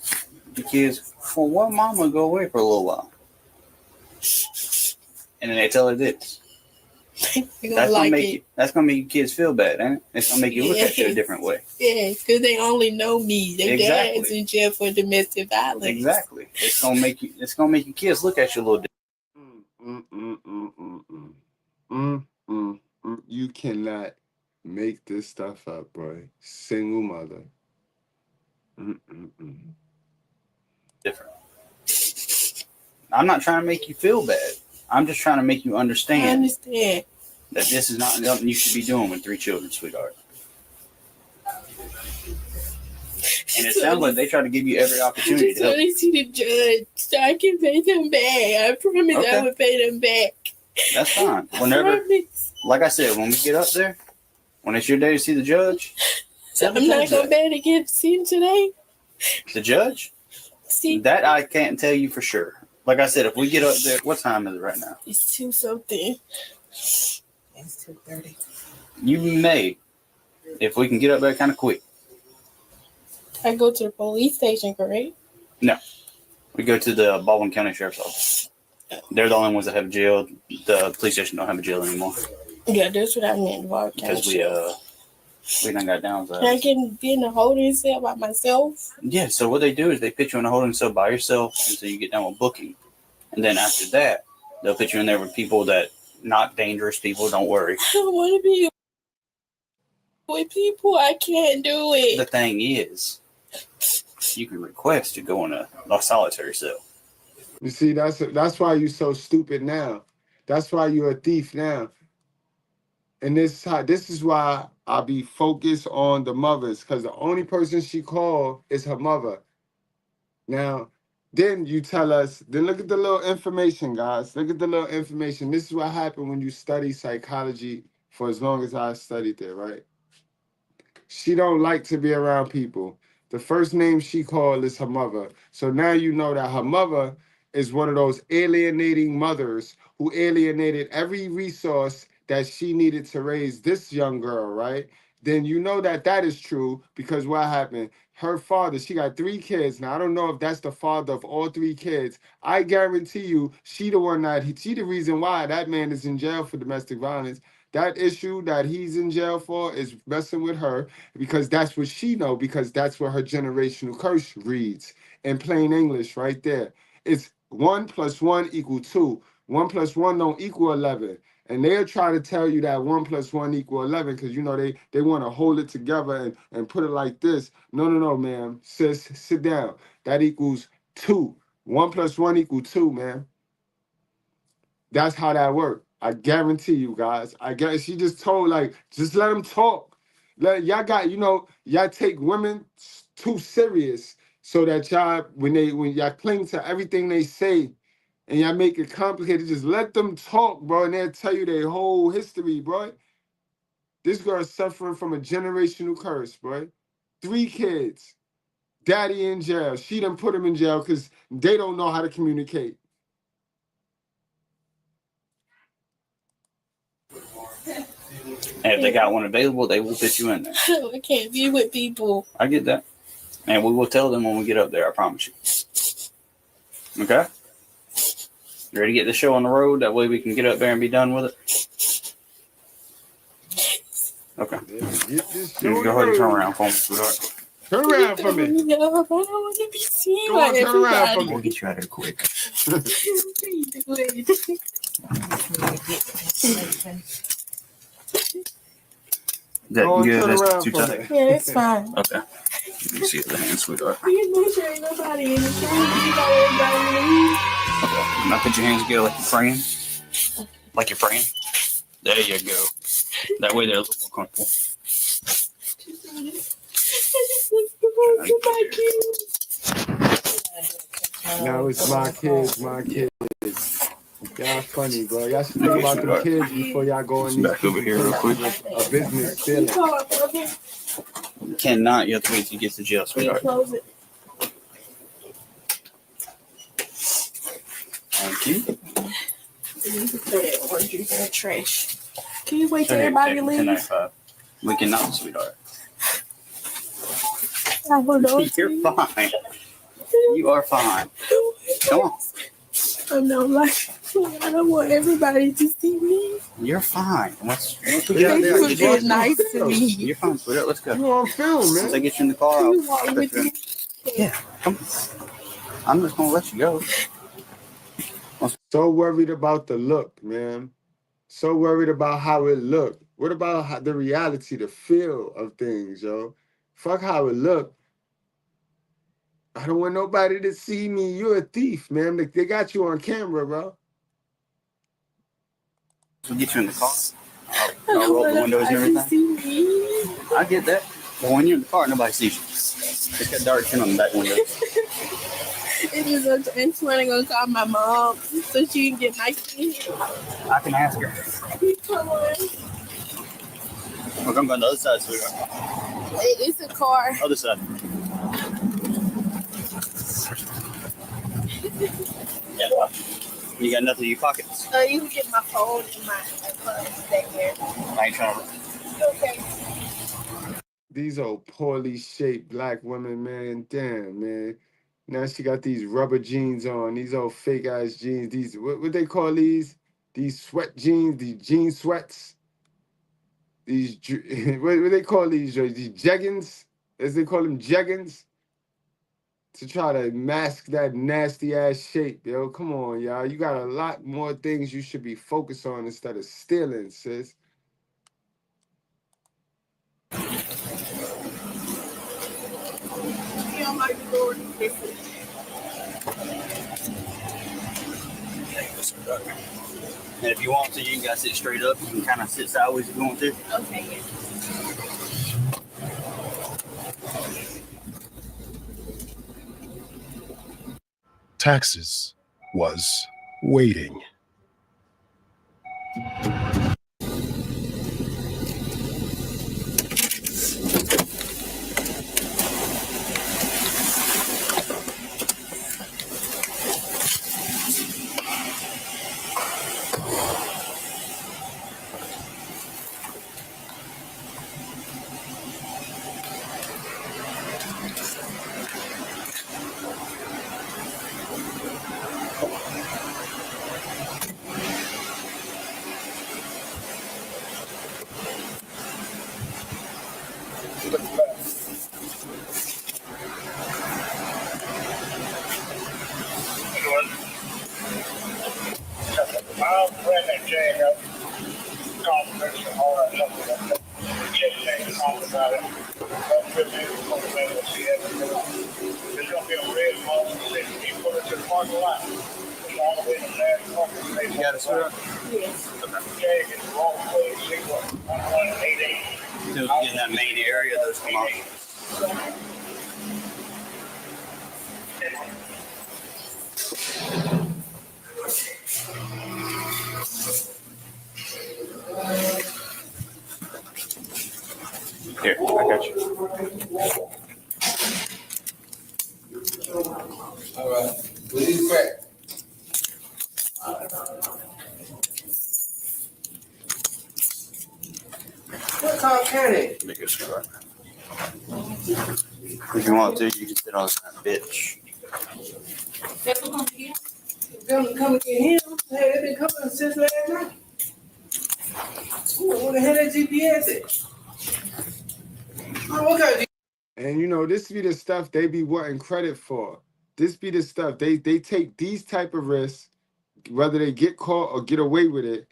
kids, well, what mama go away for a little while? And then they tell her this. That's gonna make your kids feel bad, ain't it? It's gonna make you look at you a different way. Yeah, because they only know me. Their dad's in jail for domestic violence. Exactly. It's gonna make your kids look at you a little different. You cannot make this stuff up, bro. Single mother. Different. I'm not trying to make you feel bad. I'm just trying to make you understand. I understand. That this is not something you should be doing with 3 children, sweetheart. And it sounds like they try to give you every opportunity to help. I just want to see the judge so I can pay them back. I promise I would pay them back. That's fine. Whenever, like I said, when we get up there, when it's your day to see the judge, so I'm not going to be able to get seen today? The judge? See? That I can't tell you for sure. Like I said, if we get up there, what time is it right now? It's 2-something. It's 2:30. You may, if we can get up there kind of quick. I go to the police station, correct? No. We go to the Baldwin County Sheriff's Office. They're the only ones that have a jail. The police station don't have a jail anymore. Yeah, that's what I meant. Because we done got downsized. Can I can be in a holding cell by myself? Yeah, so what they do is they put you in a holding cell by yourself until you get done with booking. And then after that, they'll put you in there with people that, not dangerous people, don't worry. I don't want to be with people. I can't do it. The thing is, you can request to go in a solitary cell. You see, that's why you're so stupid now. That's why you're a thief now. And this is why I be focused on the mothers, because the only person she called is her mother. Now, then you tell us, then look at the little information, guys. Look at the little information. This is what happened when you study psychology for as long as I studied there, right? She don't like to be around people. The first name she called is her mother. So now you know that her mother is one of those alienating mothers who alienated every resource that she needed to raise this young girl, right? Then you know that that is true, because what happened? Her father, she got 3 kids. Now, I don't know if that's the father of all 3 kids. I guarantee you, she the reason why that man is in jail for domestic violence. That issue that he's in jail for is messing with her, because that's what she know, because that's what her generational curse reads in plain English right there. It's 1 + 1 = 2. 1 + 1 don't equal 11. And they'll try to tell you that 1 + 1 = 11, because, you know, they want to hold it together and put it like this. No, ma'am. Sis, sit down. That equals 2. 1 + 1 = 2, man. That's how that works. I guarantee you, guys. She just told, like, just let them talk. Y'all take women too serious, so that y'all, when y'all cling to everything they say, and y'all make it complicated, just let them talk, bro, and they'll tell you their whole history, bro. This girl's suffering from a generational curse, bro. 3 kids. Daddy in jail. She done put him in jail because they don't know how to communicate. And if they got one available, they will put you in there. I can't be with people. I get that. And we will tell them when we get up there, I promise you. Okay? You ready to get the show on the road? That way we can get up there and be done with it? Okay. Go ahead and turn around for me, sweetheart. Turn around for me. No, I don't want to be seen Go on, by turn around for everybody. me. We'll get you out of here quick. Is that Go on, good? turn That's around too for tight? me. Yeah, it's fine. Okay. Let me see the hand, sweetheart. You know there ain't nobody in the room. You got everybody leave. Okay. Now put your hands together like you're praying. Like you're praying. There you go. That way they're a little more comfortable. Now it's my kids. Y'all funny, bro. Y'all should think about the kids before y'all go in these Back over here real quick. a business stealing. You cannot. You have to wait till you get to jail, sweetheart. Close it. Thank you. You can throw that orange juice in the trash. Can you wait till everybody leaves? We cannot, sweetheart. I don't know. You're fine. You are fine. Come on. I know, like, I don't want everybody to see me. You're fine. Once we Thank get out there, you for being nice to me. you're fine, sweetheart. Let's go. You on film, man. Once I get you in the car, Can you walk with me? Yeah, come on. I'm just gonna let you go. So worried about the look, man. So worried about how it looked. What about the reality, the feel of things, yo? Fuck how it looked. I don't want nobody to see me. You're a thief, man. They got you on camera, bro. We'll get you in the car. I'll roll up the windows and everything. I get that. But when you're in the car, nobody sees you. It's got dark tint on the back window. It is Antoine gonna call my mom so she can get nice to me. I can ask her. Come on. Look, I'm going to the other side, sweetheart. It's a car. Other side. Yeah. You got nothing in your pockets. You can get my phone and my purse back there. I ain't trying to. Okay. These old poorly shaped black women, man. Damn, man. Now she got these rubber jeans on, these old fake ass jeans. These what they call these? These sweat jeans, these jean sweats. These what they call these jeggings? As they call them jeggings. To try to mask that nasty ass shape, yo. Come on, y'all. You got a lot more things you should be focused on instead of stealing, sis. You don't like the door. And if you want to, you can gotta sit straight up. You can kind of sit sideways if you want to. Okay, yeah. Taxes was waiting. You got it, sweetheart? Yes. So in that main area, those come off. Here, I got you. All right. With these crack. What kind can it? Make it sweetheart. If you want to, you can sit on that bitch. Them coming to him. Hey, they've been coming since last night. Ooh, what the hell that GPS is? Oh, okay. And you know, this be the stuff they be wanting credit for. This be the stuff they take these type of risks, whether they get caught or get away with it,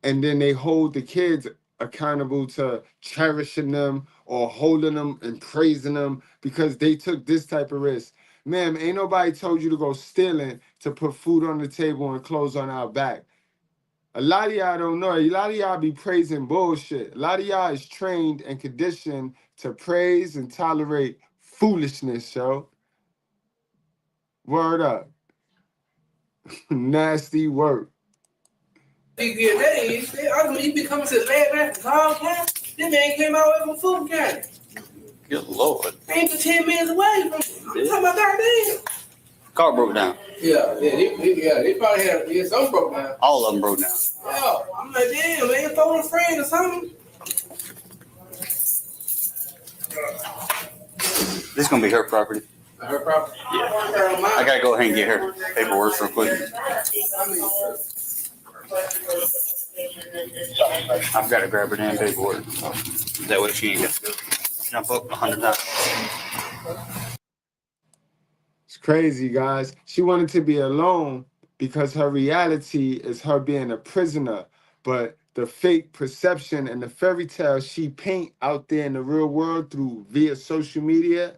and then they hold the kids accountable to cherishing them or holding them and praising them because they took this type of risk. Ma'am, ain't nobody told you to go stealing to put food on the table and clothes on our back. A lot of y'all don't know. A lot of y'all be praising bullshit. A lot of y'all is trained and conditioned to praise and tolerate foolishness, yo. Word up. Nasty work. get that is. He been coming to the last night from Carl County. This man came all the way from Fulton County. Good Lord. Ain't for 10 minutes away from. I'm talking about goddamn. Car broke down. Yeah, they probably had some broke down. All of them broke down. Yeah, I'm like, damn, man, phone a friend or something. This is gonna be her property. Her property? Yeah. I gotta go ahead and get her paperwork real quick. I've got to grab her damn paperwork. That way she ain't got to jump up 100 times. It's crazy, guys. She wanted to be alone because her reality is her being a prisoner. But the fake perception and the fairy tale she paint out there in the real world through via social media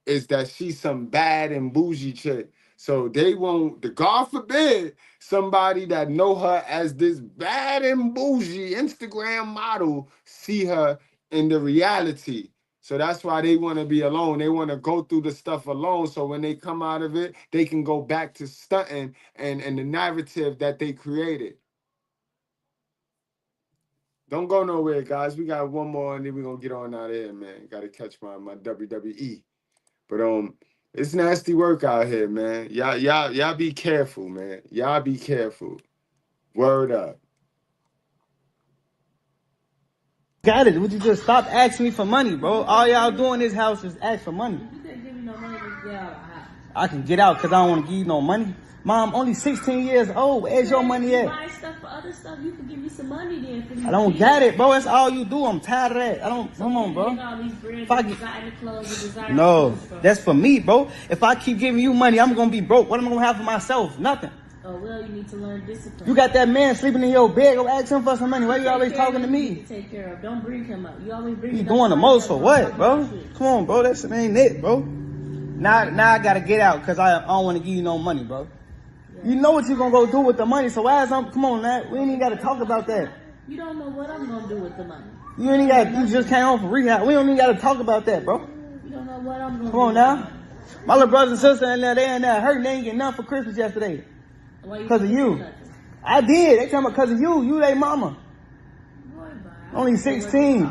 is that she's some bad and bougie chick. So they won't, God forbid, somebody that know her as this bad and bougie Instagram model see her in the reality. So that's why they want to be alone. They want to go through the stuff alone. So when they come out of it, they can go back to stunting and the narrative that they created. Don't go nowhere, guys. We got one more and then we're going to get on out of here, man. Got to catch my WWE. But it's nasty work out here, man. Y'all be careful, man. Y'all be careful. Word up. Got it. Would you just stop asking me for money, bro? All y'all do in this house is ask for money. You can't give me no money to get out of the house. I can get out because I don't want to give you no money. Mom, only 16 years old. Where's your money at? Buy stuff for other stuff. You can give me some money then. For these I don't kids. got it, bro. That's all you do. I'm tired of that. I don't. Come on, bro. All these brands, If I get, designer clothes, designer no, clothes, bro. that's for me, bro. If I keep giving you money, I'm gonna be broke. What am I gonna have for myself? Nothing. Oh well, you need to learn discipline. You got that man sleeping in your bed. Go ask him for some money. Why you always talking to me? Take care of. Don't bring him up. You always bring. You doing the most for what, bro? Come on, bro. That shit ain't it, bro. Now I gotta get out because I don't want to give you no money, bro. You know what you gonna go do with the money, so why is come on, now we ain't even gotta talk about that. You don't know what I'm gonna do with the money. You just came home from rehab. We don't even gotta talk about that, bro. You don't know what I'm gonna Come on do. now. My little brothers and sisters in there, they in there hurting. They ain't getting nothing for Christmas yesterday. Because of you. I did. They talking about because of you. You they mama. Only 16.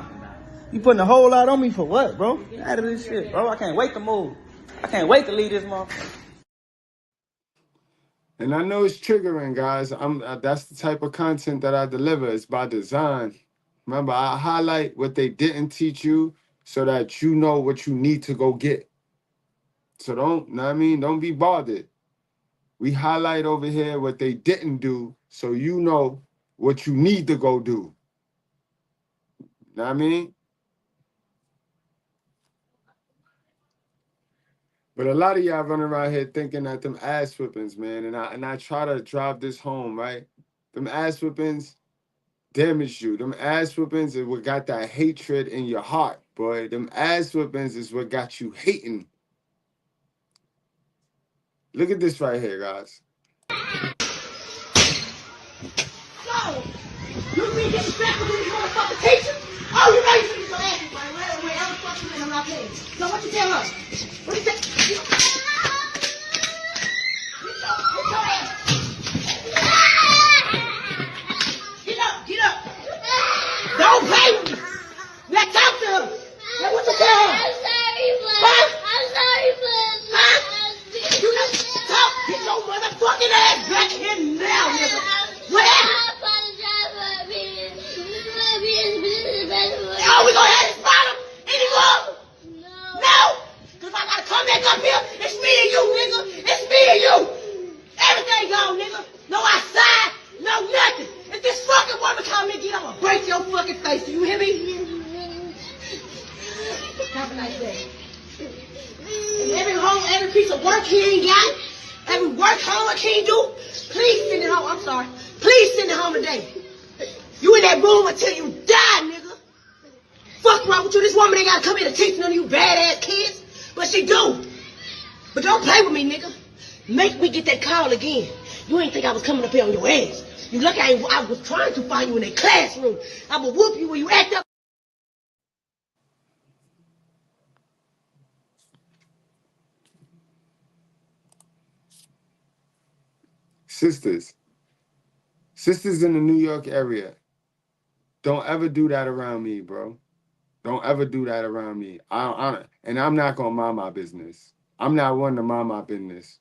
You putting a whole lot on me for what, bro? Get out of this shit, bro. I can't wait to move. I can't wait to leave this motherfucker. And I know it's triggering, guys. That's the type of content that I deliver. It's by design. Remember, I highlight what they didn't teach you so that you know what you need to go get. So don't be bothered. We highlight over here what they didn't do so you know what you need to go do. Know what I mean? But a lot of y'all running around here thinking that them ass whippings, man, and I try to drive this home, right? Them ass whippings damage you. Them ass whippings is what got that hatred in your heart, boy. Them ass whippings is what got you hating. Look at this right here, guys. So, you be disrespectful to these motherfucking teachers? Oh, you know you should be so angry, buddy. Wait, I'm fucking with I'm not paying. So what you tell her? What you say? Get your ass. Get up. Don't play with me. Let's talk to her. Now what you tell her? I'm sorry, Mom. Huh? I'm sorry, Mom. Huh? You know, talk. Get your motherfucking ass back here now, nigga. What happened? Oh, we gonna have this problem anymore? No. Cause if I gotta come back up here, it's me and you, nigga. It's me and you. Everything gone, nigga. No outside, no nothing. If this fucking woman come in again, I'm gonna break your fucking face. Do you hear me? Have a nice day. And every piece of work he ain't got, every work homework he ain't do, please send it home. I'm sorry. Please send it home today. You in that room until you die, nigga. Fuck wrong with you? This woman ain't gotta come here to teach none of you badass kids, but she do. But don't play with me, nigga. Make me get that call again. You ain't think I was coming up here on your ass. You lucky I was trying to find you in a classroom. I will whoop you when you act up. Sisters, Sisters in the New York area, don't ever do that around me, bro. Don't ever do that around me. And I'm not gonna mind my business. I'm not one to mind my business.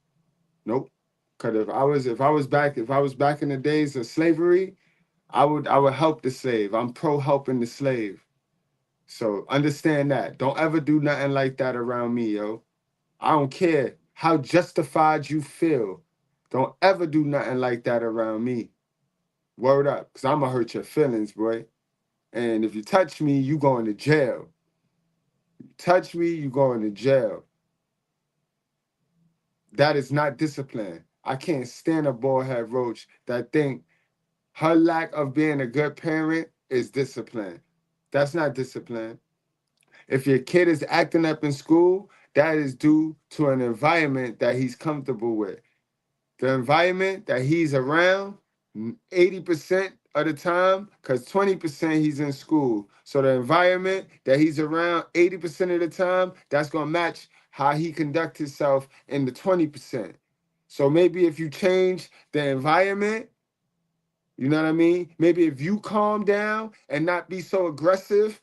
Nope. Cause if I was back in the days of slavery, I would help the slave. I'm pro helping the slave. So understand that. Don't ever do nothing like that around me, yo. I don't care how justified you feel. Don't ever do nothing like that around me. Word up, cause I'ma hurt your feelings, boy. And if you touch me, you going to jail. Touch me, you going to jail. That is not discipline. I can't stand a bald-head roach that think her lack of being a good parent is discipline. That's not discipline. If your kid is acting up in school, that is due to an environment that he's comfortable with. The environment that he's around, 80% of the time, because 20% he's in school. So the environment that he's around 80% of the time, that's going to match how he conducts himself in the 20%. So maybe if you change the environment, you know what I mean? Maybe if you calm down and not be so aggressive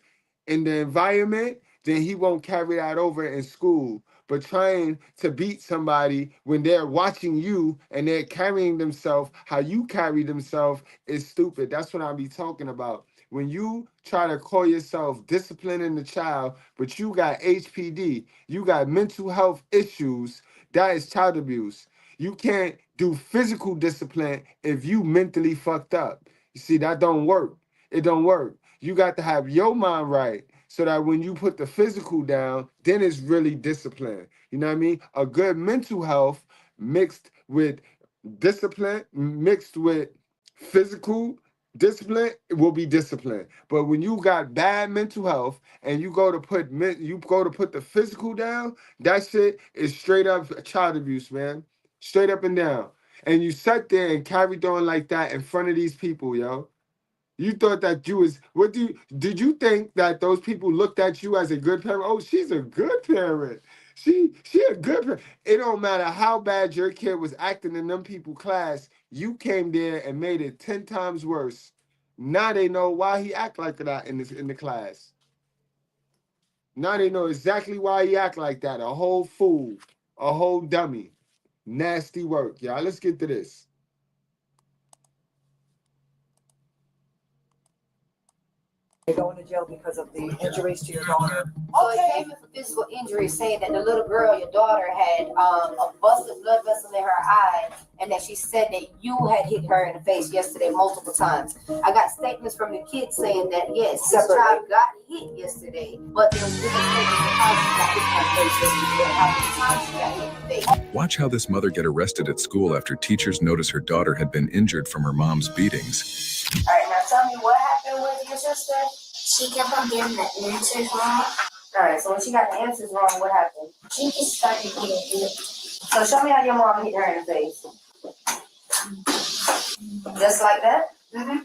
in the environment, then he won't carry that over in school. But trying to beat somebody when they're watching you and they're carrying themselves how you carry themselves is stupid. That's what I be talking about. When you try to call yourself disciplining the child, but you got HPD, you got mental health issues, that is child abuse. You can't do physical discipline if you mentally fucked up. You see, that don't work. It don't work. You got to have your mind right so that when you put the physical down, then it's really discipline. You know what I mean? A good mental health mixed with discipline, mixed with physical discipline, it will be discipline. But when you got bad mental health and you go to put the physical down, that shit is straight up child abuse, man. Straight up and down. And you sat there and carried on like that in front of these people, yo. You thought that you was, did you think that those people looked at you as a good parent? Oh, she's a good parent. She a good parent. It don't matter how bad your kid was acting in them people class, you came there and made it 10 times worse. Now they know why he act like that in the class. Now they know exactly why he act like that. A whole fool, a whole dummy. Nasty work, y'all. Let's get to this. You're going to jail because of the injuries to your daughter. So it came with physical injury, saying that the little girl, your daughter, had a busted blood vessel in her eye, and that she said that you had hit her in the face yesterday multiple times. I got statements from the kids saying that yes, this child got hit yesterday, but there was different statements of how she got hit in the face yesterday, how many times she got hit in the face. Watch how this mother get arrested at school after teachers notice her daughter had been injured from her mom's beatings. All right, now tell me what happened with your sister. She kept on getting the answers wrong. All right, so when she got the answers wrong, what happened? She just started getting hit. So show me how your mom hit her in the face. Just like that? Mm-hmm.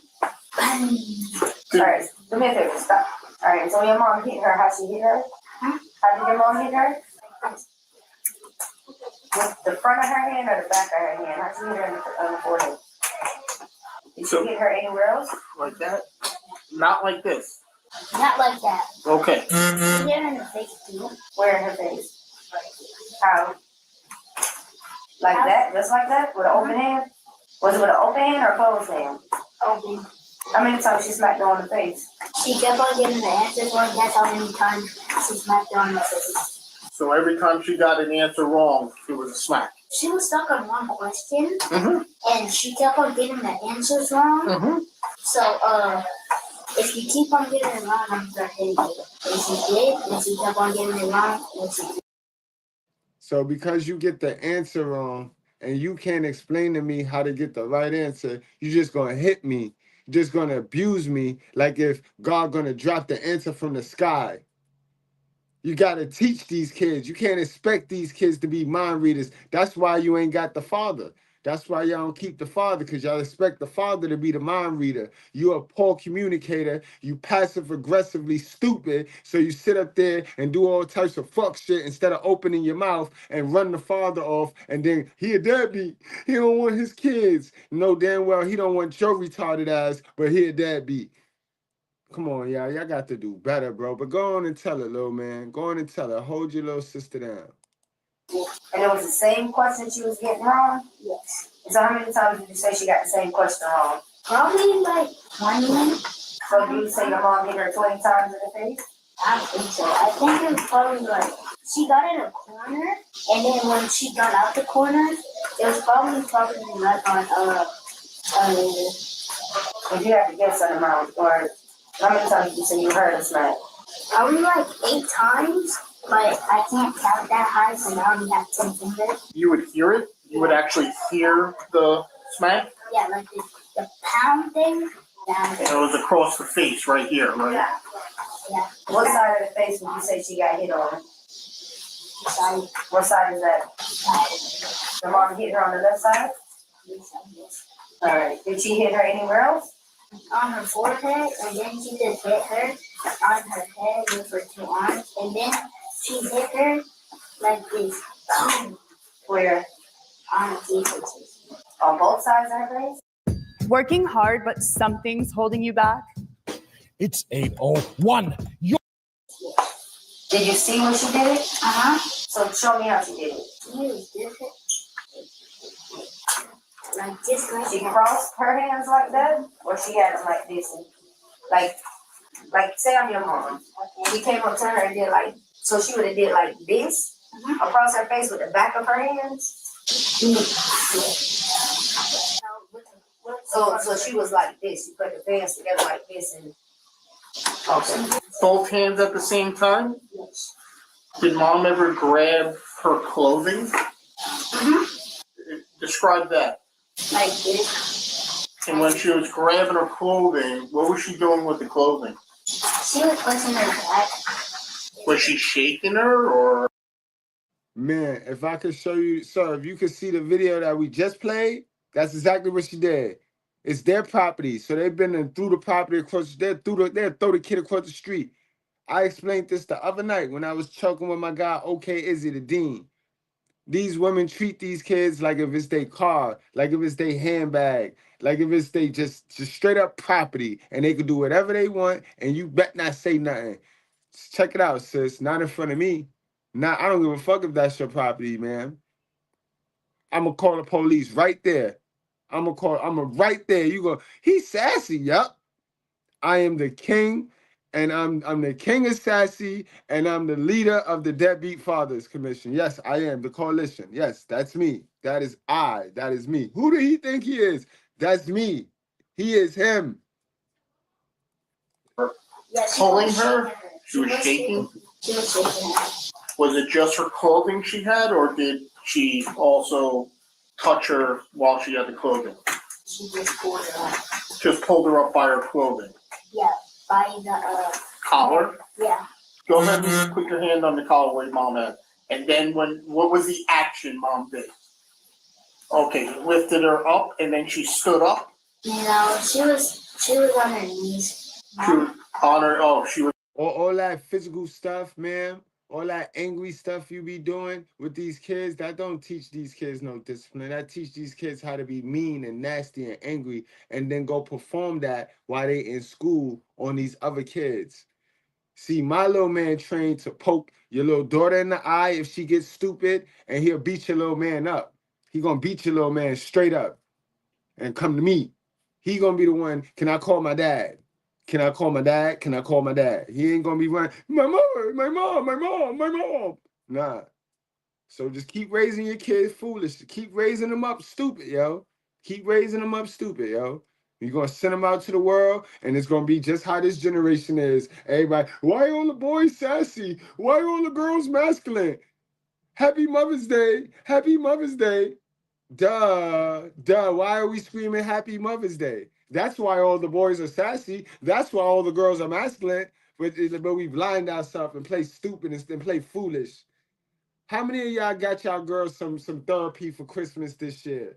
All right, do me a favor, stop. All right, so when your mom hit her, how she hit her? How did your mom hit her? With the front of her hand or the back of her hand? How she hit her on the forehead? Did she hit her anywhere else? Like that? Not like this. Not like that. Okay. She hit her in the face too. Where in her face? How? Like that? Just like that? With an open hand? Was it with an open hand or a closed hand? Open. How many times she smacked her on the face? She kept on getting the answers wrong. That's how many times she smacked her on the face. So every time she got an answer wrong, it was a smack. She was stuck on one question, and she kept on getting the answers wrong. So, if you keep on getting it wrong, I'm gonna hit you. If she did, and she kept on getting it wrong, and she did. So because you get the answer wrong and you can't explain to me how to get the right answer, you're just gonna hit me. You're just gonna abuse me like if God gonna drop the answer from the sky. You gotta teach these kids. You can't expect these kids to be mind readers. That's why you ain't got the father. That's why y'all don't keep the father, because y'all expect the father to be the mind reader. You're a poor communicator. You passive aggressively stupid. So you sit up there and do all types of fuck shit instead of opening your mouth and run the father off. And then he a deadbeat. He don't want his kids. No damn well he don't want your retarded ass, but he a deadbeat. Come on, y'all. Y'all got to do better, bro. But go on and tell her, little man. Go on and tell her. Hold your little sister down. And it was the same question she was getting wrong? Yes. So how many times did you say she got the same question wrong? Probably like 20. So do you say your mom hit her 20 times in the face? I don't think so. I think it was probably like, she got in a corner, and then when she got out the corner, it was probably like on, if you had to guess an amount, or how many times did you say you heard a smack? Probably like 8 times. But I can't count that high, so now we have 10 fingers. You would hear it? You would actually hear the smack? Yeah, like the pound thing. Yeah. And it was across the face right here, right? Yeah. Yeah. What side of the face would you say she got hit on? Side. What side is that? Side. Your mom hit her on the left side? Yes. Alright. Did she hit her anywhere else? On her forehead, and then she just hit her on her head with her 2 arms, and then she hit her like this. Where? On her face. On both sides of her face? Working hard, but something's holding you back? It's 8:01. Did you see when she did it? Uh-huh. So show me how she did it. She did it. Like this. She crossed her hands like that? Or she had them like this? Like say I'm your mom. Okay. We came up to her and did like, so she would have did like this across her face with the back of her hands. So she was like this. She put the hands together like this and. Okay. Both hands at the same time? Yes. Did mom ever grab her clothing? Describe that. Like this. And when she was grabbing her clothing, what was she doing with the clothing? She was pushing her back. Was she shaking her or? Man, if I could show you, sir, if you could see the video that we just played, that's exactly what she did. It's their property, so they've been in through the property across. They'll throw the kid across the street. I explained this the other night when I was choking with my guy, OK Izzy, the dean. These women treat these kids like if it's their car, like if it's their handbag, like if it's they just straight up property, and they can do whatever they want, and you bet not say nothing. Check it out, sis. Not in front of me. Nah, I don't give a fuck if that's your property, man. I'm gonna call the police right there. I'm right there. You go, he's sassy, yup. I am the king, and I'm the king of sassy, and I'm the leader of the Deadbeat Fathers Commission. Yes, I am the coalition. Yes, that's me. That is I. That is me. Who do he think he is? That's me. He is him. Pulling her? She was shaking? She was shaking her. Was it just her clothing she had, or did she also touch her while she had the clothing? She just pulled her up. Just pulled her up by her clothing? Yeah, by the collar? Yeah. Go ahead and put your hand on the collar where your mom had. And then what was the action mom did? Okay, lifted her up and then she stood up? No, she was on her knees. She was on her, she was. All that physical stuff, man. All that angry stuff you be doing with these kids, that don't teach these kids no discipline. That teach these kids how to be mean and nasty and angry, and then go perform that while they in school on these other kids. See, my little man trained to poke your little daughter in the eye if she gets stupid, and he'll beat your little man up. He gonna beat your little man straight up and come to me. He gonna be the one, can I call my dad? Can I call my dad? Can I call my dad? He ain't gonna be running, my mom. Nah. So just keep raising your kids foolish. Keep raising them up stupid, yo. Keep raising them up stupid, yo. You're gonna send them out to the world, and it's gonna be just how this generation is. Everybody, why are all the boys sassy? Why are all the girls masculine? Happy Mother's Day. Happy Mother's Day. Duh. Why are we screaming Happy Mother's Day? That's why all the boys are sassy. That's why all the girls are masculine. But we blind ourselves and play stupid and play foolish. How many of y'all got y'all girls some therapy for Christmas this year?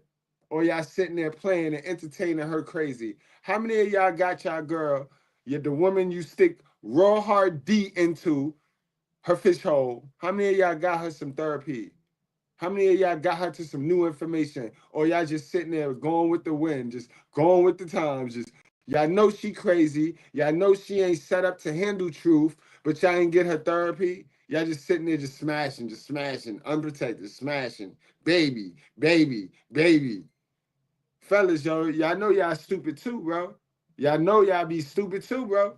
Or y'all sitting there playing and entertaining her crazy? How many of y'all got y'all girl, the woman you stick raw hard D into her fish hole? How many of y'all got her some therapy? How many of y'all got her to some new information? Or y'all just sitting there going with the wind, just going with the times, just y'all know she crazy. Y'all know she ain't set up to handle truth, but y'all ain't get her therapy. Y'all just sitting there just smashing, unprotected, smashing. Baby, baby, baby. Fellas, y'all know y'all stupid too, bro. Y'all know y'all be stupid too, bro.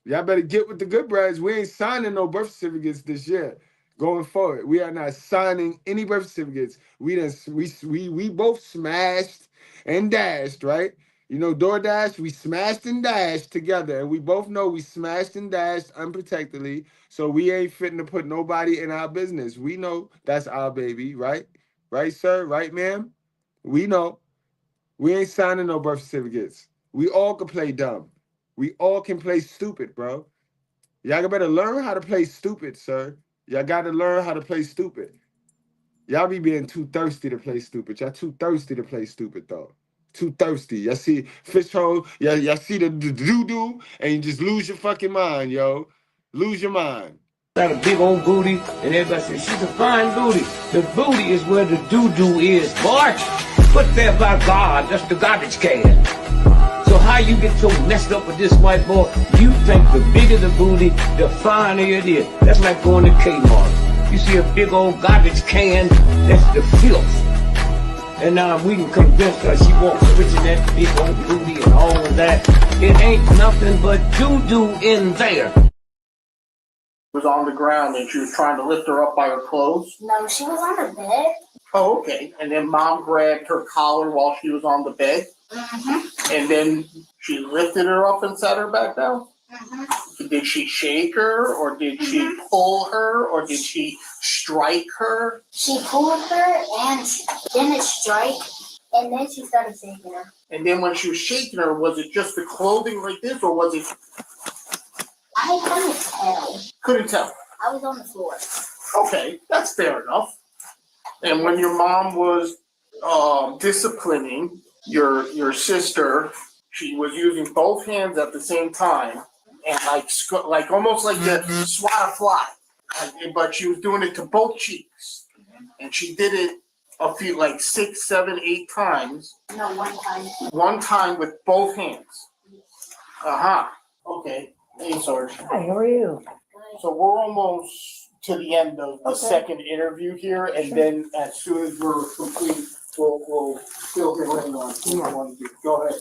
Y'all better get with the Goodbreads. We ain't signing no birth certificates this year. Going forward, we are not signing any birth certificates. We both smashed and dashed, right? You know, DoorDash, we smashed and dashed together, and we both know we smashed and dashed unprotectedly. So we ain't fitting to put nobody in our business. We know that's our baby, right? Right, sir? Right, ma'am? We know. We ain't signing no birth certificates. We all can play dumb. We all can play stupid, bro. Y'all better learn how to play stupid, sir. Y'all got to learn how to play stupid. Y'all be being too thirsty to play stupid. Y'all too thirsty to play stupid, though. Too thirsty. Y'all see fish hole, y'all see the doo-doo, and you just lose your fucking mind, yo. Lose your mind. Got a big old booty, and everybody says, she's a fine booty. The booty is where the doo-doo is, boy. Put there by God, that's the garbage can. So how you get so messed up with this white boy? You think the bigger the booty, the finer it is. That's like going to Kmart. You see a big old garbage can, that's the filth. And now we can convince her she wants switching that big old booty and all of that. It ain't nothing but doo-doo in there. Was on the ground and she was trying to lift her up by her clothes. No, she was on the bed. Oh, okay. And then mom grabbed her collar while she was on the bed. Mm-hmm. And then she lifted her up and sat her back down. Mm-hmm. Did she shake her, or did she pull her, or did she strike her? She pulled her and she didn't strike, and then she started shaking her. And then when she was shaking her, was it just the clothing like this, or was it? I couldn't tell. Couldn't tell. I was on the floor. Okay, that's fair enough. And when your mom was disciplining your sister, she was using both hands at the same time, and like almost like the swat a fly. But she was doing it to both cheeks, and she did it a few, like 6, 7, 8 times. No, one time. One time with both hands. Okay. Hey, Sarge. Hi, how are you? So we're almost to the end of the second interview here, and then as soon as we're complete, we'll fill her in on who I want to do. Go ahead.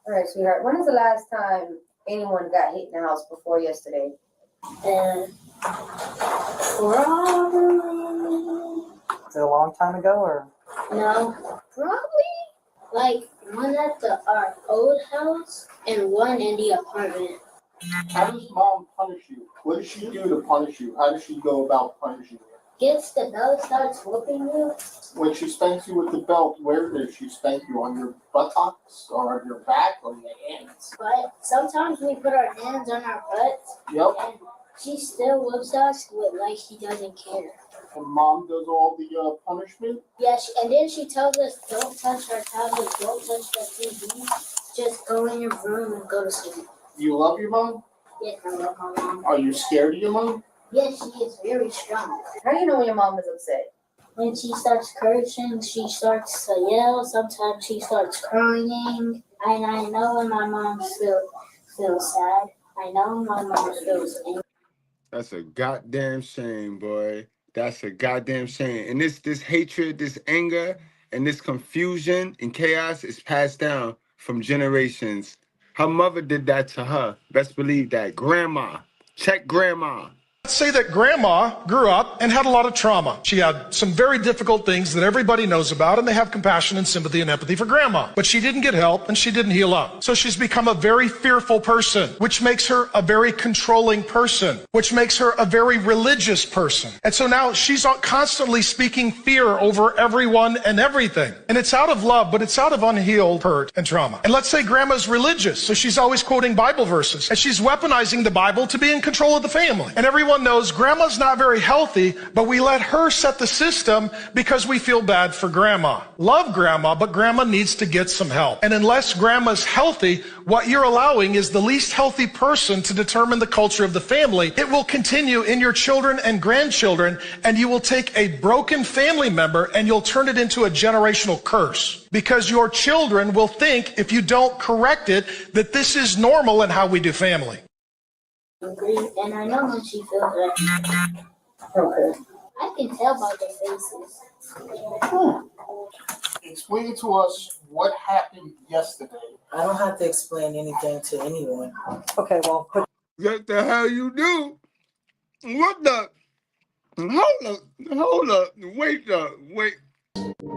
All right, sweetheart. When was the last time anyone got hit in the house before yesterday? Probably. Is it a long time ago or? No, probably like one at our old house and one in the apartment. How does mom punish you? What does she do to punish you? How does she go about punishing you? Gets the belt, starts whooping you. When she spanks you with the belt, where does she spank you? On your buttocks, or on your back, or your hands? But sometimes we put our hands on our butts. Yep. And she still whoops us with like she doesn't care. And mom does all the punishment? Yes, and then she tells us don't touch our tablet, don't touch the TV. Just go in your room and go to sleep. You love your mom? Yes, I love my mom. Are you scared of your mom? Yes, she is very strong. How do you know when your mom is upset? When she starts cursing, she starts to yell. Sometimes she starts crying. And I know when my mom feels sad. I know when my mom feels angry. That's a goddamn shame, boy. That's a goddamn shame. And this hatred, this anger, and this confusion and chaos is passed down from generations. Her mother did that to her. Best believe that. Grandma. Check grandma. Let's say that grandma grew up and had a lot of trauma. She had some very difficult things that everybody knows about, and they have compassion and sympathy and empathy for grandma. But she didn't get help and she didn't heal up. So she's become a very fearful person, which makes her a very controlling person, which makes her a very religious person. And so now she's constantly speaking fear over everyone and everything. And it's out of love, but it's out of unhealed hurt and trauma. And let's say grandma's religious, so she's always quoting Bible verses, and she's weaponizing the Bible to be in control of the family. And everyone everyone knows grandma's not very healthy, but we let her set the system because we feel bad for grandma. Love grandma, but grandma needs to get some help. And unless grandma's healthy, what you're allowing is the least healthy person to determine the culture of the family. It will continue in your children and grandchildren, and you will take a broken family member and you'll turn it into a generational curse. Because your children will think, if you don't correct it, that this is normal in how we do family. And I know when she feels like, okay, I can tell by their faces. Explain to us what happened yesterday. I don't have to explain anything to anyone. Okay, well, What the hell you do? What the? Hold up, wait.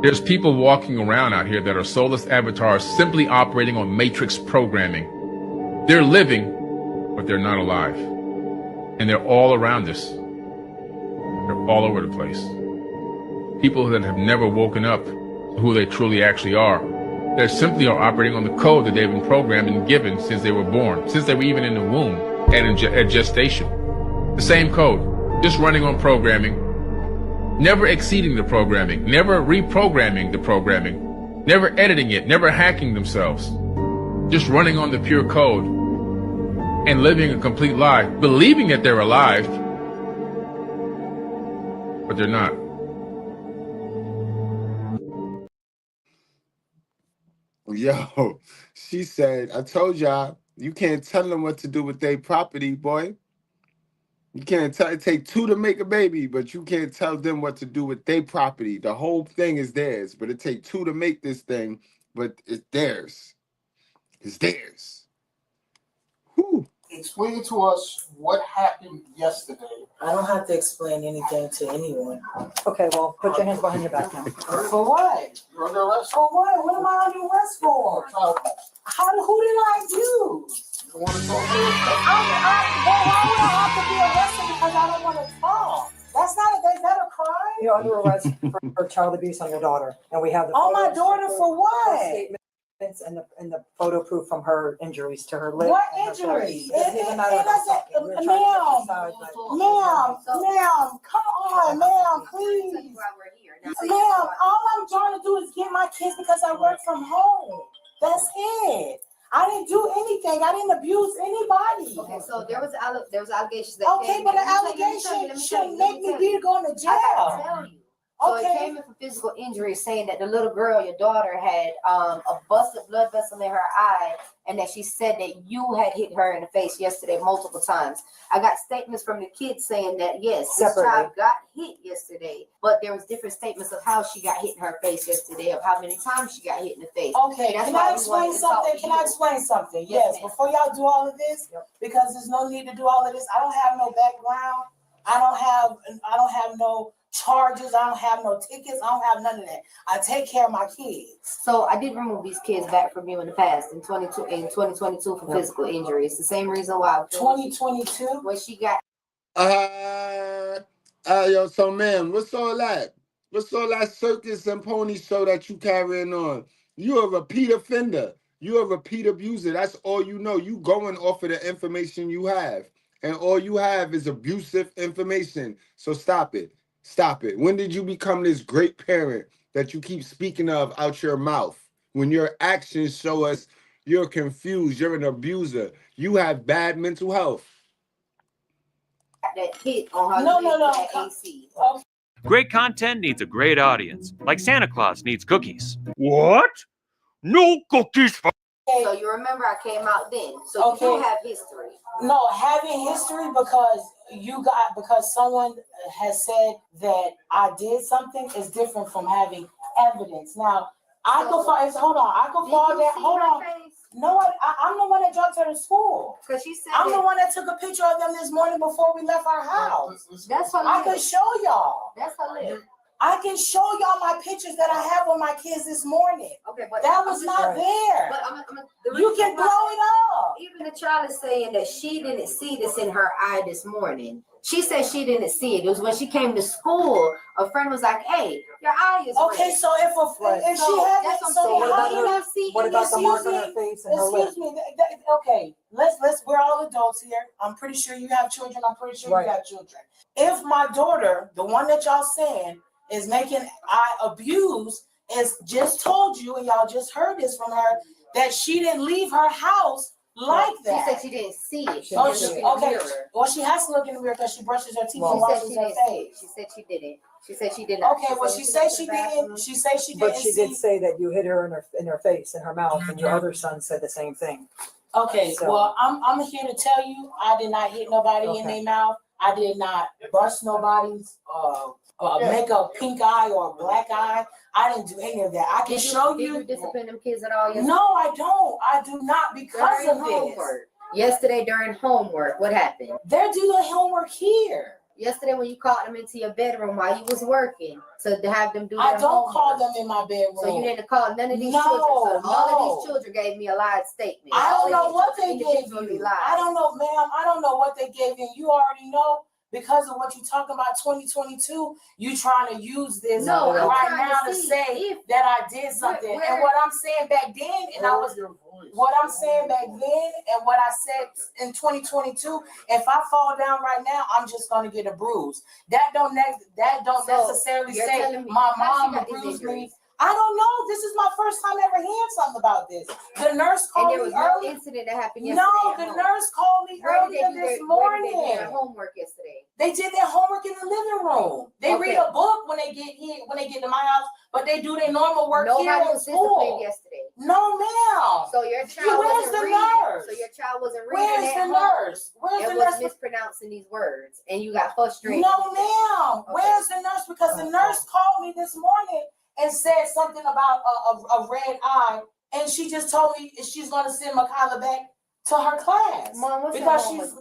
There's people walking around out here that are soulless avatars simply operating on matrix programming. They're living, but they're not alive. And they're all around us. They're all over the place. People that have never woken up to who they truly actually are. They simply are operating on the code that they've been programmed and given since they were born, since they were even in the womb and at gestation. The same code, just running on programming, never exceeding the programming, never reprogramming the programming, never editing it, never hacking themselves, just running on the pure code and living a complete lie, believing that they're alive, but they're not. Yo, she said, I told y'all, you can't tell them what to do with their property, boy. You can't tell, it take two to make a baby, but you can't tell them what to do with their property. The whole thing is theirs, but it take two to make this thing, but it's theirs. It's theirs. Whew. Explain to us what happened yesterday. I don't have to explain anything to anyone. Okay, well, put your hands behind your back now. For what? You're under arrest? For what? What am I under arrest for? Who did I do? You want to talk to Why would I have to be arrested because I don't want to talk? Is that a crime? You're under arrest for child abuse on your daughter, and we have the on my daughter for what? And the photo proof from her injuries to her lip. What injuries? It doesn't even matter. Ma'am, come on, ma'am, please. Ma'am, all I'm trying to do is get my kids because I work from home. That's it. I didn't do anything. I didn't abuse anybody. Okay, so there was allegations that. Okay, but the allegation shouldn't make me be going to jail. I gotta tell you. So it came in for physical injury, saying that the little girl, your daughter, had a busted blood vessel in her eye, and that she said that you had hit her in the face yesterday multiple times. I got statements from the kids saying that yes, this child got hit yesterday, but there was different statements of how she got hit in her face yesterday, of how many times she got hit in the face. Okay, can I explain something? Yes, before y'all do all of this, because there's no need to do all of this. I don't have no background. I don't have no charges. I don't have no tickets. I don't have none of that. I take care of my kids. So I did remove these kids back from you in the past in 2022 for physical injury. It's the same reason why 2022 when she got. Yo, so man, what's all that? What's all that circus and pony show that you carrying on? You're a repeat offender. You're a repeat abuser. That's all you know. You going off of the information you have. And all you have is abusive information. So stop it. Stop it. When did you become this great parent that you keep speaking of out your mouth? When your actions show us you're confused, you're an abuser, you have bad mental health. That hit on her No. AC. Great content needs a great audience, like Santa Claus needs cookies. What? No cookies for... So you remember I came out then. So you have history. No, having history because someone has said that I did something is different from having evidence. Now, I can fall down. Hold on. No, I'm the one that dropped her to school. Because she said I'm the one that took a picture of them this morning before we left our house. That's her I can show y'all. That's her lip. I can show y'all my pictures that I have with my kids this morning. Okay, but that was not there. But You can blow it up. Even the child is saying that she didn't see this in her eye this morning. She said she didn't see it. It was when she came to school. A friend was like, "Hey, your eye is okay." red. So if she had it, so how do you not see? What about the mark on her face and her lip? Excuse me. Okay, let's. We're all adults here. I'm pretty sure you have children. I'm pretty sure you got children. If my daughter, the one that y'all saying is making eye abuse, is just told you, and y'all just heard this from her, that she didn't leave her house like that. She said she didn't see it. She Oh, didn't look in the okay. mirror. Well, she has to look in the mirror because she brushes her teeth and She said washes she her didn't see face. it. She said she didn't. She said she didn't. Okay, well, she said she didn't. She said she didn't. But she did say that you hit her in her face, in her mouth, and your other son said the same thing. Okay, So- well, I'm here to tell you, I did not hit nobody in their mouth. I did not bust nobody's make a pink eye or a black eye. I didn't do any of that. I can show you. Did you discipline them kids at all yesterday? No, I don't. I do not because During of this. homework. Yesterday during homework, what happened? They're doing the homework here. Yesterday when you called them into your bedroom while you was working to have them do their I don't homework. call them in my bedroom. So you didn't call none of these No, children. So all no. of these children gave me a lied statement. I All don't know of what these they children gave individually you. lied. I don't know, ma'am. I don't know what they gave you. You already know because of what you talking about 2022. You trying to use this No, I'm right trying now to to see say if- that I did something. where- And what I'm saying back then, and I was what I'm saying back then, and what I said in 2022. If I fall down right now, I'm just gonna get a bruise. That don't So, necessarily you're say telling me- my how she mom got these bruised me. injuries? I don't know. This is my first time ever hearing something about this. The nurse And called there me was no early. incident that happened yesterday. No, at the home. nurse called me Where did earlier they do this their- morning. Where did they do their homework yesterday? They did their homework in the living room. They Okay. read a book when they get here, when they get to my house, but they do their normal work Nobody here at was school. disciplined yesterday. No, ma'am. So your child Where's wasn't the reading. nurse? So your child wasn't reading Where's at the home nurse? Where's and the was nurse? mispronouncing these words, and you got frustrated. No, ma'am. Where's the nurse? Because the nurse called me this morning and said something about a red eye, and she just told me she's going to send Makayla back to her class. Mom, what's your because home she's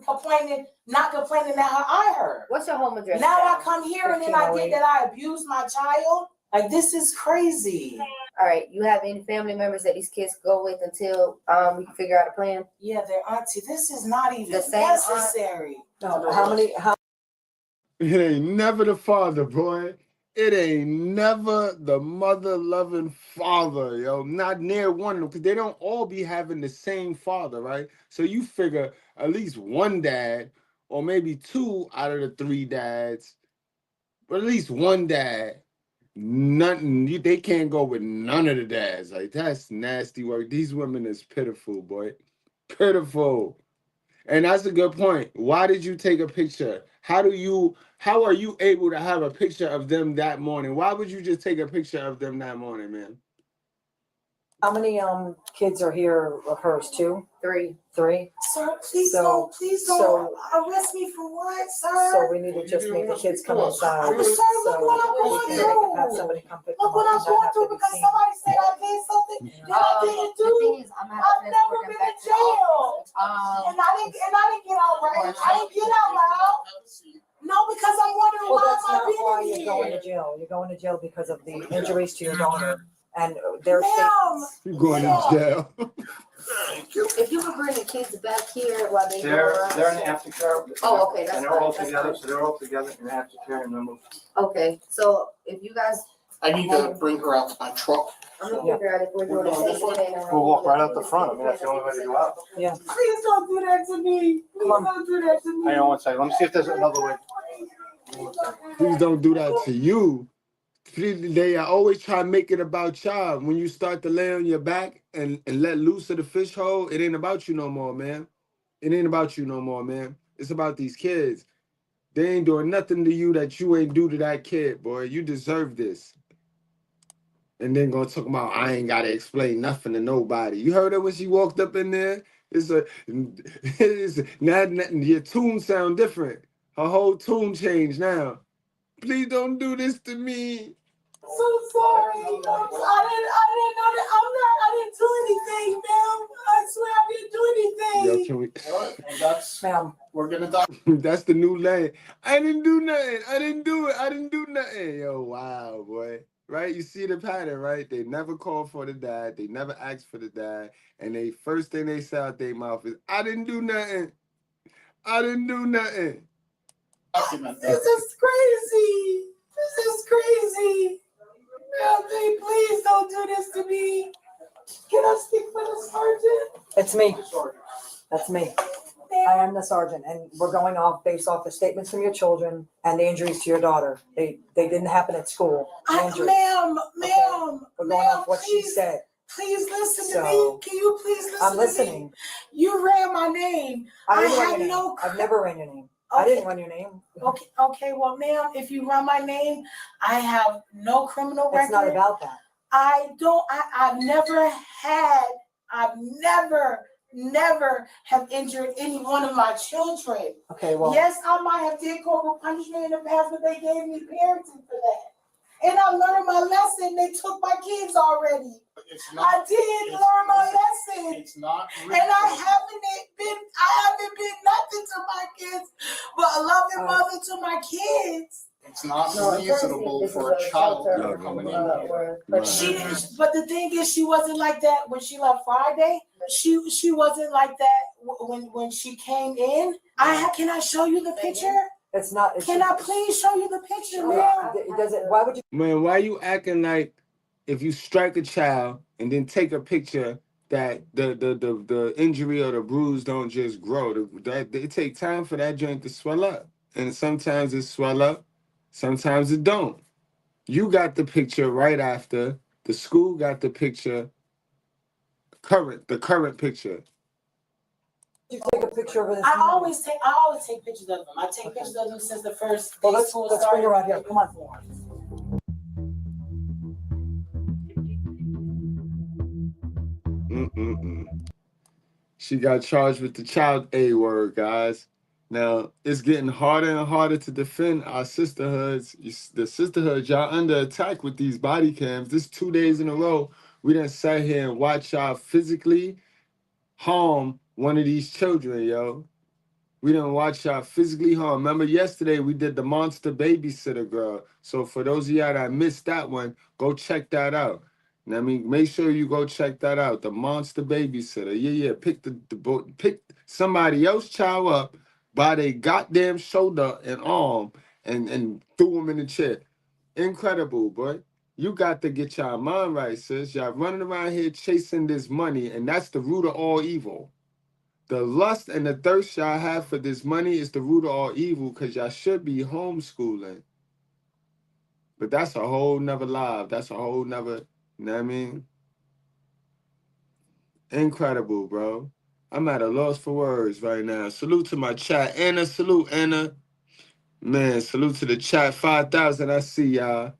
not complaining that her eye hurt. What's your home address? Now child? I come here and then I get that I abused my child. Like, this is crazy. All right, you have any family members that these kids go with until we can figure out a plan? Yeah, their auntie. This is not even The same aunt? necessary. No, how many? It ain't never the father, boy. It ain't never the mother-loving father, yo. Not near one of them, because they don't all be having the same father, right? So you figure at least one dad, or maybe two out of the three dads, but at least one dad. Nothing. They can't go with none of the dads. Like, that's nasty work. These women is pitiful, boy. Pitiful. And that's a good point. Why did you take a picture? How are you able to have a picture of them that morning? Why would you just take a picture of them that morning, man? How many kids are here of hers? 2? 3. 3? Sir, please So- don't arrest me for what, sir? So we need to just make the kids come inside. Sir, look what I'm we going can through. have somebody come pick them Look up. what I'm and not going have through to be because seen. somebody said I did something that I didn't do. The thing is, I'm gonna have I've to never escort them been back in to the office. jail. And I didn't get out right. I didn't get out loud. No, because I'm wondering Well, why that's am I not why being you're going here? to jail. You're going to jail because of the injuries to your daughter and their Ma'am, You're going to jail. If you could bring the kids back here while they go They're around. in the aftercare. Oh, okay, that's And they're all fine, that's together, fine. so they're all together in the aftercare and then Okay, so if you guys, I need to bring her out to my truck. I'm gonna figure out if we're doing it. we'll walk right out the front. I mean, that's the only way to go out. Yeah. Please don't do that to me. Please don't do that to me. Hang on one second. Let me see if there's another way. Please don't do that to you. They are always trying to make it about y'all. When you start to lay on your back and let loose of the fish hole, it ain't about you no more, man. It ain't about you no more, man. It's about these kids. They ain't doing nothing to you that you ain't do to that kid, boy. You deserve this. And then gonna talk about I ain't gotta explain nothing to nobody. You heard her when she walked up in there? Now your tune sound different. Her whole tune changed now. Please don't do this to me. So sorry. I didn't know that. I didn't do anything, ma'am. I swear I didn't do anything. Yo, can we? All right, well, that's, Ma'am. we're gonna die. That's the new lane. I didn't do nothing. I didn't do it. I didn't do nothing. Yo, wow, boy. Right? You see the pattern, right? They never call for the dad. They never ask for the dad. And they first thing they say out their mouth is, I didn't do nothing. I didn't do nothing. This is crazy. This is crazy. Ma'am, please don't do this to me. Can I speak for the sergeant? It's me. That's me. I am the sergeant, and we're going off based off the statements from your children and the injuries to your daughter. They didn't happen at school. Ma'am, We're going off what she said. Please listen to me. Can you please listen I'm to listening. me? You ran my name. I didn't run have your name. no. I've never ran your name. I didn't run your name. Okay. Well, ma'am, if you run my name, I have no criminal record. It's not about that. I've never have injured any one of my children. Okay, well. Yes, I might have did corporal punishment in the past, but they gave me parenting for that. And I learned my lesson. They took my kids already. I did learn my lesson. It's not. And I haven't been nothing to my kids, but a loving mother to my kids. It's not reasonable for a child to be coming in here. But the thing is, she wasn't like that when she left Friday. She wasn't like that when she came in. Can I show you the picture? It's not. Can I please show you the picture, ma'am? Why would you? Man, why you acting like if you strike a child and then take a picture that the injury or the bruise don't just grow? It take time for that joint to swell up, and sometimes it swell up, sometimes it don't. You got the picture right after. The school got the picture. The current picture. You take a picture of it. I always take pictures of them. I take pictures of them since the first day let's school bring started. her out here. Come on. She got charged with the child A word, guys. Now, it's getting harder and harder to defend our sisterhoods. The sisterhoods, y'all under attack with these body cams. This 2 days in a row, we done sat here and watch y'all physically harm one of these children, yo. We done watch y'all physically harm. Remember yesterday we did the monster babysitter girl. So for those of y'all that missed that one, go check that out. I mean, make sure you go check that out. The monster babysitter. Yeah. Pick somebody else's child up by their goddamn shoulder and arm and threw them in the chair. Incredible, boy. You got to get y'all mind right, sis. Y'all running around here chasing this money, and that's the root of all evil. The lust and the thirst y'all have for this money is the root of all evil, because y'all should be homeschooling. But that's a whole nother live. That's a whole nother, you know what I mean? Incredible, bro. I'm at a loss for words right now. Salute to my chat. Anna, salute, Anna. Man, salute to the chat. 5,000, I see y'all.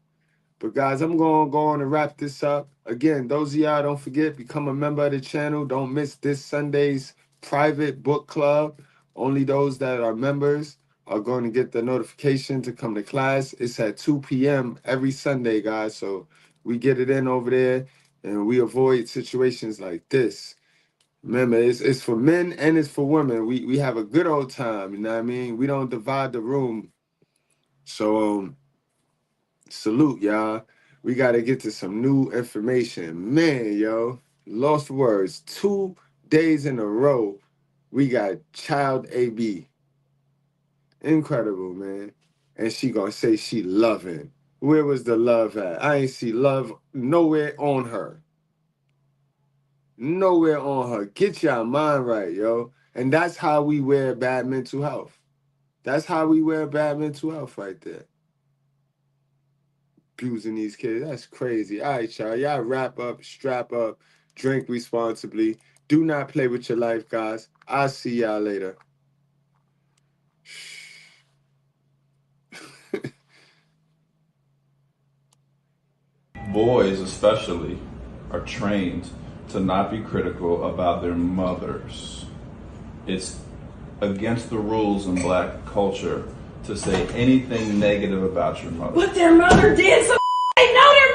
But guys, I'm going to go on and wrap this up. Again, those of y'all, don't forget, become a member of the channel. Don't miss this Sunday's private book club. Only those that are members are going to get the notification to come to class. It's at 2 p.m. every Sunday, guys. So we get it in over there, and we avoid situations like this. Remember, it's for men and it's for women. We have a good old time, you know what I mean? We don't divide the room. So, salute, y'all. We got to get to some new information. Man, yo, lost for words. 2 days in a row, we got child AB. Incredible, man. And she gonna say she loving. Where was the love at? I ain't see love nowhere on her. Nowhere on her. Get your mind right, yo. And that's how we wear bad mental health. That's how we wear bad mental health right there. Abusing these kids. That's crazy. All right, y'all. Y'all wrap up, strap up, drink responsibly. Do not play with your life, guys. I'll see y'all later. Boys especially are trained to not be critical about their mothers. It's against the rules in Black culture to say anything negative about your mother. But their mother did, so they know their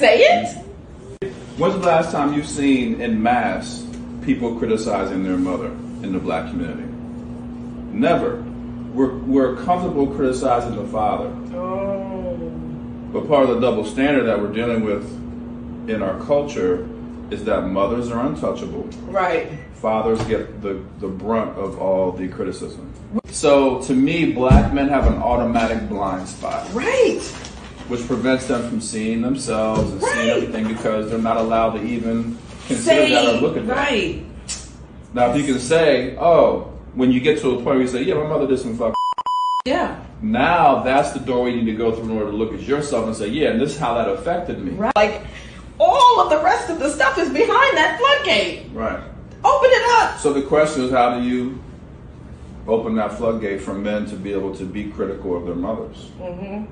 say it. When's the last time you've seen in mass people criticizing their mother in the black community? Never. We're comfortable criticizing the father. But part of the double standard that we're dealing with in our culture is that mothers are untouchable. Right. Fathers get the brunt of all the criticism. So to me, black men have an automatic blind spot. Right. Which prevents them from seeing themselves and seeing everything because they're not allowed to even consider that or look at that. Right. Now, if you can say, oh, when you get to a point where you say, yeah, my mother did some fuck. Yeah. Now that's the door you need to go through in order to look at yourself and say, yeah, and this is how that affected me. Right. Like, all of the rest of the stuff is behind that floodgate. Right. Open it up. So the question is, how do you open that floodgate for men to be able to be critical of their mothers? Mm-hmm.